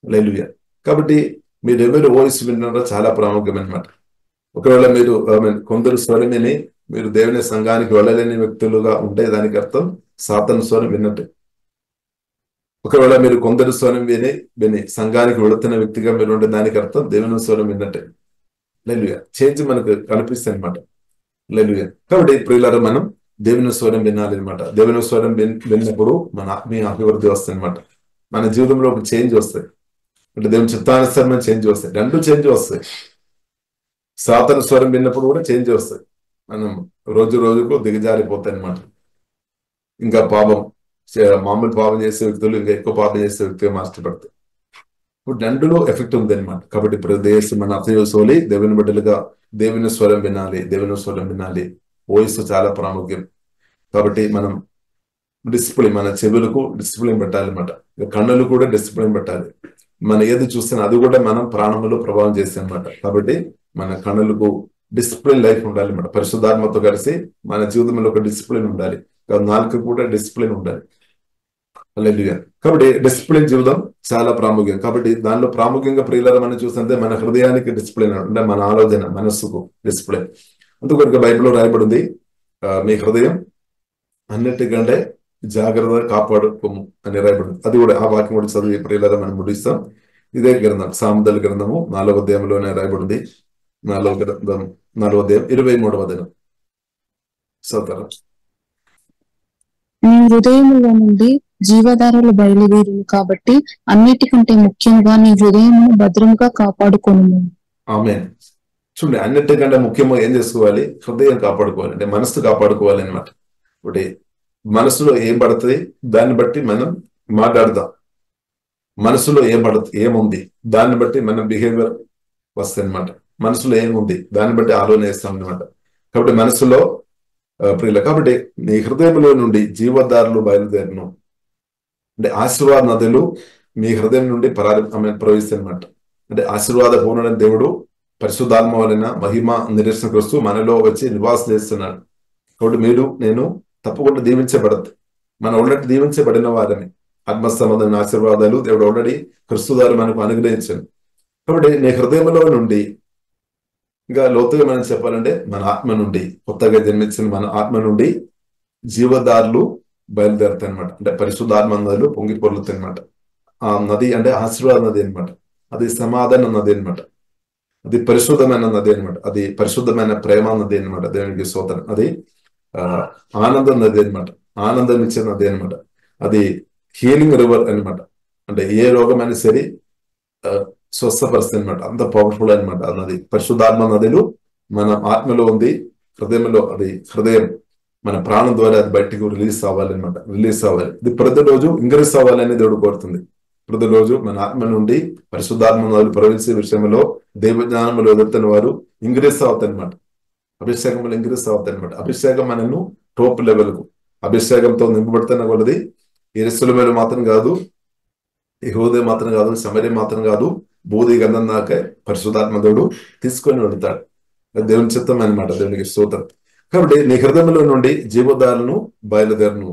హల్లెలూయా. కాబట్టి మీరు ఎవరు వాయిస్ వినడం చాలా ప్రాముఖ్యమన్నమాట. ఒకవేళ మీరు కొందరు స్వరం విని మీరు దేవుని సంఘానికి వెళ్ళలేని వ్యక్తులుగా ఉంటే దానికి అర్థం సాతాను స్వరం విన్నట్టే. ఒకవేళ మీరు కొందరు స్వరం విని సంఘానికి వెళుతున్న వ్యక్తిగా మీరు ఉంటే దానికి అర్థం దేవుని స్వరం విన్నట్టే. హల్లెలూయా. చేంజ్ మనకు కనిపిస్తుంది అనమాట. హల్లెలూయా. కాబట్టి ప్రియులారా మనం దేవుని స్వరం వినాలి అనమాట. దేవుని స్వరం విన్నప్పుడు మన ఆత్మీయ అభివృద్ధి వస్తుంది అనమాట. మన జీవితంలో ఒక చేంజ్ వస్తాయి. అంటే దేవుని చిత్తానుసారమైన చేంజ్ వస్తాయి. రెండు చేంజ్ వస్తాయి. సాతాను స్వరం విన్నప్పుడు కూడా చేంజ్ వస్తాయి. మనం రోజు రోజుకు దిగజారిపోతాయి అనమాట. ఇంకా మామూలు పాపం చేసే వ్యక్తులు ఇంకా ఎక్కువ పాపం చేసే వ్యక్తిగా మార్చబడతాయి. ఇప్పుడు రెండులో ఎఫెక్ట్ ఉంది అనమాట. కాబట్టి ప్రదేశం మన అర్థం చేసుకోవాలి. దేవుని బిడ్డలుగా దేవుని స్వరం వినాలి. వాయిస్ చాలా ప్రాముఖ్యం. కాబట్టి మనం డిసిప్లిన్, మన చెవులకు డిసిప్లిన్ పెట్టాలి అనమాట. కన్నులు కూడా డిసిప్లిన్ పెట్టాలి. మనం ఏది చూస్తున్నా అది కూడా మనం ప్రాణంలో ప్రభావం చేస్తాం అనమాట. కాబట్టి మన కన్నులకు డిసిప్లిన్ లైఫ్ ఉండాలి అన్నమాట. పరిశుద్ధాత్మతో కలిసి మన జీవితంలో ఒక డిసిప్లిన్ ఉండాలి. నాలుగు కూడా డిసిప్లిన్ ఉండాలి. హల్లెలూయా. కాబట్టి డిసిప్లిన్ జీవితం చాలా ప్రాముఖ్యం. కాబట్టి దానిలో ప్రాముఖ్యంగా ప్రియులారా మనం చూస్తుంటే మన హృదయానికి డిసిప్లిన్ అంటే మన ఆలోచన మనస్సుకు డిసిప్లిన్. అందుకొరకు బైబిల్లో రాయబడింది మీ హృదయం అన్నిటికంటే జాగ్రత్తగా కాపాడుకోము అని రాయబడింది. అది కూడా ఆ వాక్యం కూడా చదివి ప్రియులారా మనం ముడిస్తాం. ఇదే గ్రంథం సామెతల గ్రంథము 4వ అధ్యాయంలోనే రాయబడింది. 4వ గ్రంథం 4వ అధ్యాయం 23వ వచనం చదువుతారా? నీ హృదయములో నుండి జీవధారలు బయలుదేరును కాబట్టి అన్నిటికంటే ముఖ్యంగా నీ హృదయమును భద్రంగా కాపాడుకొనుము. ఆమేన్. చూడండి, అన్నిటికంటే ముఖ్యంగా ఏం చేసుకోవాలి? హృదయం కాపాడుకోవాలి, అంటే మనసు కాపాడుకోవాలి అనమాట. ఒకటి మనసులో ఏం పడుతుంది దాన్ని బట్టి మనం మాట్లాడదాం. మనసులో ఏముంది దాన్ని బట్టి మనం బిహేవియర్ వస్తాయి అనమాట. మనసులో ఏముంది దాన్ని బట్టి ఆలోచన చేస్తాం అనమాట. కాబట్టి మనసులో ప్రియుల కాబట్టి నీ హృదయంలో నుండి జీవధారలు బయలుదేరను అంటే ఆశీర్వాద నదులు మీ హృదయం నుండి ప్రవహిస్తాయి అనమాట. అంటే ఆశీర్వాద పూర్ణ దేవుడు పరిశుద్ధాత్మ వలన మహిమ నిరీక్షణకు మనలో వచ్చి నివాసం చేస్తున్నాడు. కాబట్టి మీరు నేను తప్పకుండా దీవించబడద్దు. మనం ఆల్రెడీ దీవించబడిన వారిని ఆత్మ సంబంధమైన ఆశీర్వాదాలు దేవుడు ఆల్రెడీ క్రీస్తు ద్వారా మనకు అనుగ్రహించాడు. కాబట్టి నీ హృదయంలో నుండి ఇంకా లోతుగా మనం చెప్పాలంటే మన ఆత్మ నుండి కొత్తగా జన్మించిన మన ఆత్మ నుండి జీవదారులు బయలుదేరుతాయి అనమాట. అంటే పరిశుద్ధాత్మ నదులు పొంగి పొర్లుతాయి అనమాట. ఆ నది అంటే ఆశీర్వాద నది అనమాట. అది సమాధాన నది అనమాట. అది పరిశుద్ధమైన నది అనమాట. అది పరిశుద్ధమైన ప్రేమ నది అనమాట. దేవునికి స్తోత్రం. అది ఆనందం నది అనమాట. ఆనందం ఇచ్చే నది అనమాట. అది హీలింగ్ రివర్ అనమాట. అంటే ఏ రోగమైనా సరే స్వస్థపరుస్తుంది అనమాట. అంత పవర్ఫుల్ అనమాట ఆ నది. పరిశుద్ధాత్మ నదులు మన ఆత్మలో ఉంది, హృదయంలో. అది హృదయం మన ప్రాణం ద్వారా అది బయటకు రిలీజ్ అవ్వాలన్నమాట. రిలీజ్ అవ్వాలి. ఇది ప్రతిరోజు ఇంక్రీస్ అవ్వాలని దేవుడు కోరుతుంది. ప్రతిరోజు మన ఆత్మ నుండి పరిశుద్ధాత్మ నదులు ప్రవహించే విషయంలో దైవజ్ఞానంలో ఎదుర్కొన్న వారు ఇంక్రీస్ అవుతాయి అనమాట. అభిషేకంలో ఇంక్రీస్ అవుతాయి అనమాట. అభిషేకం మనను టాప్ లెవెల్కు అభిషేకంతో నింపబడుతున్న కొలది యెరూషలేము మాత్రం కాదు, యెహూదా మాత్రం కాదు, సమరయ మాత్రం కాదు, బూది గంధం దాకా పరిశుద్ధాత్మ దేవుడు తీసుకొని వెళ్తాడు. దేవుని చిత్తం అనమాట. దేవునికి స్తోత్రం. కాబట్టి నీ హృదయంలో నుండి జీవోదారులను బయలుదేరను.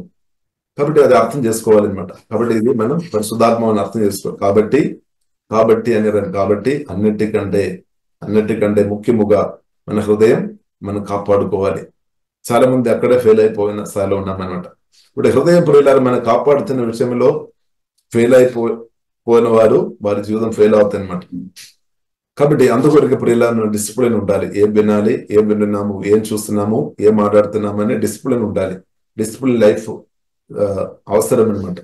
కాబట్టి అది అర్థం చేసుకోవాలన్నమాట. కాబట్టి ఇది మనం పరిశుద్ధాత్మని అర్థం చేసుకోవాలి. కాబట్టి అనేది కాబట్టి అన్నిటికంటే ముఖ్యముగా మన హృదయం మనం కాపాడుకోవాలి. చాలా మంది అక్కడే ఫెయిల్ అయిపోయిన స్థాయిలో ఉన్నామన్నమాట. ఇప్పుడు హృదయం ప్రియులారా మనం కాపాడుతున్న విషయంలో ఫెయిల్ అయిపోయిన వారి జీవితం ఫెయిల్ అవుతాయి అనమాట. కాబట్టి అందుకొరకు ప్రియులారా డిసిప్లిన్ ఉండాలి. ఏం వినాలి, ఏం వింటున్నాము, ఏం చూస్తున్నాము, ఏం మాట్లాడుతున్నాము అనే డిసిప్లిన్ ఉండాలి. డిసిప్లిన్ లైఫ్ అవసరం అనమాట.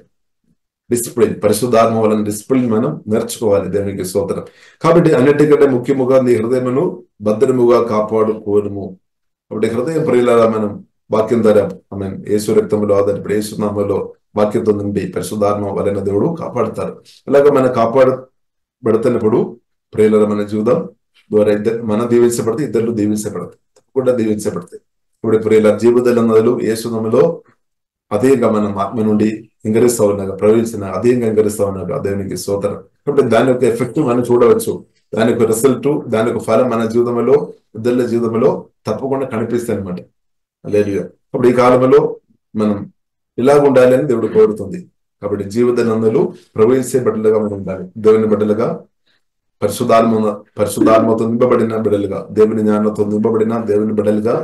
డిసిప్లిన్ పరిశుద్ధాత్మ వలన డిసిప్లిన్ మనం నేర్చుకోవాలి. దేవునికి స్తోత్రం. కాబట్టి అన్నిటికంటే ముఖ్యముగా నీ హృదయమును భద్రముగా కాపాడుకోవడము. కాబట్టి హృదయం ప్రియులారా మనం వాక్యం ద్వారా యేసు రక్తంలో ఆధారపడి యేసునామములో వాక్యంతో నుండి పరిశుద్ధాత్మ వలన దేవుడు కాపాడుతారు. అలాగే మనం కాపాడబడుతున్నప్పుడు ప్రియులారా మన జీవితం ద్వారా మనం దీవించబడితే ఇద్దరు దీవించబడతాయి, తప్పకుండా దీవించబడతాయి. ఇప్పుడు ప్రియులారా జీవజల నదులు యేసునామములో అదేగా మనం ఆత్మ నుండి ఇంకరిస్తా ఉన్నాగా, ప్రవహించిన అదేగా ఇంకరిస్తా ఉన్నాగా, దేవునికి స్తోత్రం. కాబట్టి దాని యొక్క ఎఫెక్ట్ మనం చూడవచ్చు, దాని యొక్క రిజల్ట్, దాని యొక్క ఫలం మన జీవితంలో, ఇద్దరి జీవితంలో తప్పకుండా కనిపిస్తాయి అనమాట. లేదు, అప్పుడు ఈ కాలంలో మనం ఇలాగ ఉండాలి అని దేవుడు కోరుతుంది. కాబట్టి జీవితానందులు ప్రవహించే బిడ్డలుగా మనం ఉండాలి, దేవుని బిడ్డలుగా, పరిశుద్ధాత్మతో నింపబడిన బిడ్డలుగా, దేవుని జ్ఞానంతో నింపబడిన దేవుని బిడ్డలుగా,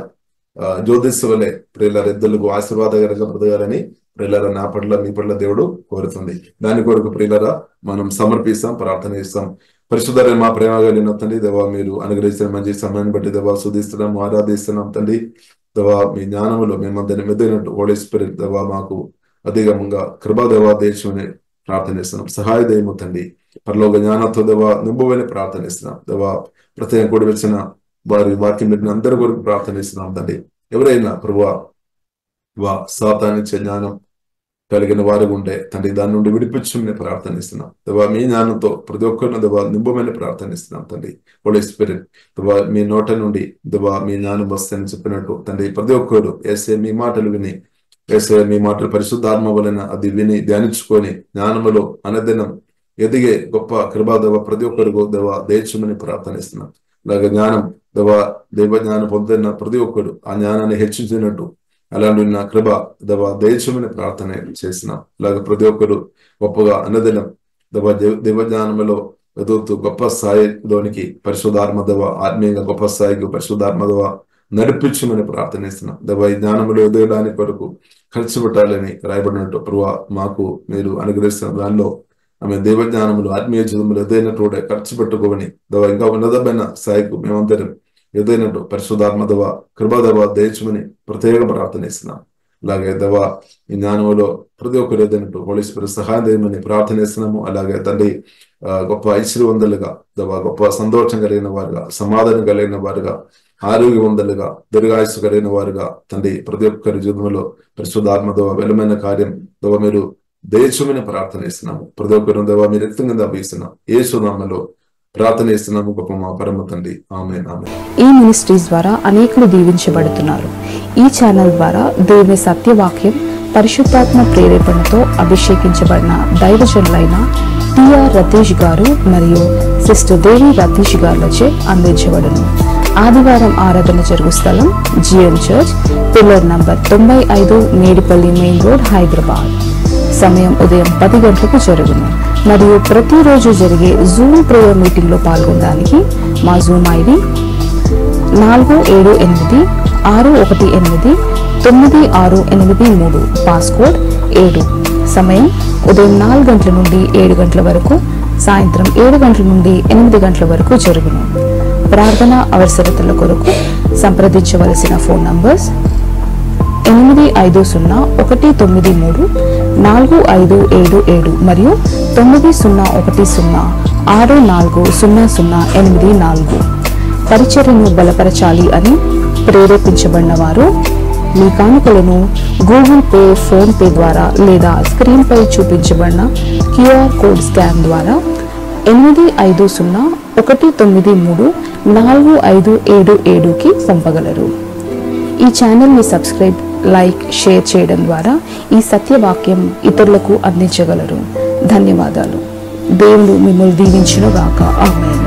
జ్యోతిష్ వలె ప్రియులార ఇద్దరులకు ఆశీర్వాదకరంగా బ్రతకాలని ప్రియులార నా పట్ల మీ పట్ల దేవుడు కోరుతుంది. దాని కొరకు ప్రియులార మనం సమర్పిస్తాం, ప్రార్థన చేస్తాం. పరిశుద్ధ మా ప్రేమ కలిగిన తండ్రి దేవా, మీరు అనుగ్రహించిన మంచి సమయాన్ని బట్టి దేవా శుద్ధిస్తున్నాం, ఆరాధిస్తున్నాం తండ్రి దేవా. మీ జ్ఞానములో మేమందరినీ మెదైనట్టు హోలీ స్పిరిట్ దేవా మాకు అధికంగా కృపా దేవా దేశమని ప్రార్థన చేస్తున్నాం. సహాయ దయము తండ్రి, పరలోక జ్ఞానంతో దేవా నింపువని ప్రార్థన చేస్తున్నాం దేవా. ప్రత్యేక కూడి వచ్చిన వారి వాక్యం పెట్టిన అందరి కొరకు ప్రార్థన చేస్తున్నాం తండ్రి. ఎవరైనా ప్రభువా సాతానిచ్చే జ్ఞానం కలిగిన వారు ఉంటే తండ్రి దాని నుండి విడిపించమని ప్రార్థనిస్తున్నాం దేవా. మీ జ్ఞానంతో ప్రతి ఒక్కరిని దేవా నింపమని ప్రార్థనిస్తున్నాం తండ్రి. హోలీ స్పిరిట్ దేవా, మీ నోట నుండి దేవా మీ జ్ఞానం వస్తని చెప్పినట్టు తండ్రి ప్రతి ఒక్కరు ఏసే మీ మాటలు విని, ఏసే మీ మాటలు పరిశుద్ధాత్మ వలన అది విని ధ్యానించుకొని జ్ఞానములో అనదినం ఎదిగే గొప్ప కృపా దేవ ప్రతి ఒక్కరికి దేవా దయచేయమని ప్రార్థనిస్తున్నాం. అలాగే జ్ఞానం దేవా, దైవ జ్ఞానం పొందిన ప్రతి ఒక్కరు ఆ జ్ఞానాన్ని హెచ్చించినట్టు అలాంటి నా కృప దేవా దయచేయమని ప్రార్థన చేసినాం. అలాగే ప్రతి ఒక్కరు గొప్పగా అన్నదినం దేవా దైవ జ్ఞానంలో ఎదుగుతూ గొప్ప స్థాయిలోనికి పరిశుద్ధాత్మ దేవ, ఆత్మీయంగా గొప్ప స్థాయికి పరిశుద్ధాత్మ దేవ నడిపించమని ప్రార్థనిస్తున్నాం దేవా. ఈ జ్ఞానంలో ఎదగడానికి కొరకు ఖర్చు పెట్టాలని రాయబడినట్టు ప్రభువా మాకు మీరు అనుగ్రహిస్తున్న దానిలో ఆమె దైవ జ్ఞానములు ఆత్మీయ జీవితంలో ఏదైనట్టు ఖర్చు పెట్టుకోమని దేవా, ఇంకా ఉన్నతమైన స్థాయికి మేమందరం ఏదైనట్టు పరిశుద్ధాత్మ దేవ కృపా దేవ దయచేయమని ప్రత్యేక ప్రార్థనిస్తున్నాం. అలాగే దేవా ఈ జ్ఞానంలో ప్రతి ఒక్కరు ఏదైనట్టు హోలీ స్పిరిట్ సహాయం చేయమని ప్రార్థనిస్తున్నాము. అలాగే తండ్రి గొప్ప ఐశ్వర్యవంతులుగా దేవా, గొప్ప సంతోషం కలిగిన వారుగా, సమాధానం కలిగిన వారుగా, ఆరోగ్యవంతులుగా, దీర్ఘాయుస్సు కలిగిన వారుగా తండ్రి ప్రతి ఒక్కరి జీవితంలో పరిశుద్ధాత్మ దేవ బలమైన కార్యం దేవ మీరు దయచేయమని ప్రార్థనిస్తున్నాము. ప్రతి ఒక్కరు దేవా మీరు ఎత్తుగా దర్శిస్తున్నాం. యేసు నామములో ప్రార్థనిస్తున్నాము గొప్ప మా పరమ తండ్రి, ఆమేన్ ఆమేన్. ఈ మినిస్ట్రీస్ ద్వారా అనేకులు దీవించబడుతున్నారు. ఈ ఛానల్ ద్వారా దేవుని సత్యవాక్యం పరిశుద్ధాత్మ ప్రేరేపణతో అభిషేకించబడిన దైవజనులైన టిఆర్ రతీష్ గారు మరియు సిస్టర్ దేవి రతీష్ గారులచే అందించబడును. ఆదివారం ఆరాధన జరుగు స్థలం GM church, pillar number 95, Medipalli main road, Hyderabad. సమయం ఉదయం 10 గంటలకు జరుగును. మరియు ప్రతిరోజు జరిగే జూమ్ ప్రేయర్ మీటింగ్ లో పాల్గొనడానికి మా జూమ్ ఐడి 4786189683, పాస్కోడ్ 7. సమయం ఉదయం 4 గంటల నుండి 7 గంటల వరకు, సాయంత్రం 7 గంటల నుండి 8 గంటల వరకు జరుగును. ప్రార్థన అవసరతల కొరకు సంప్రదించవలసిన ఫోన్ నంబర్స్ 8501934577 మరియు 9010640084. పరిచర్యను బలపరచాలి అని ప్రేరేపించబడిన వారు మీ కానుకలను గూగుల్ పే, ఫోన్ పే ద్వారా లేదా స్క్రీన్ పై చూపించబడిన క్యూఆర్ కోడ్ స్కాన్ ద్వారా 8501934577కి పంపగలరు. ఈ ఛానల్ని సబ్స్క్రైబ్, లైక్, షేర్ చేయడం ద్వారా ఈ సత్యవాక్యం ఇతరులకు అందించగలరు. ధన్యవాదాలు. దేవుడు మిమ్మల్ని దీవించును గాక. ఆమేన్.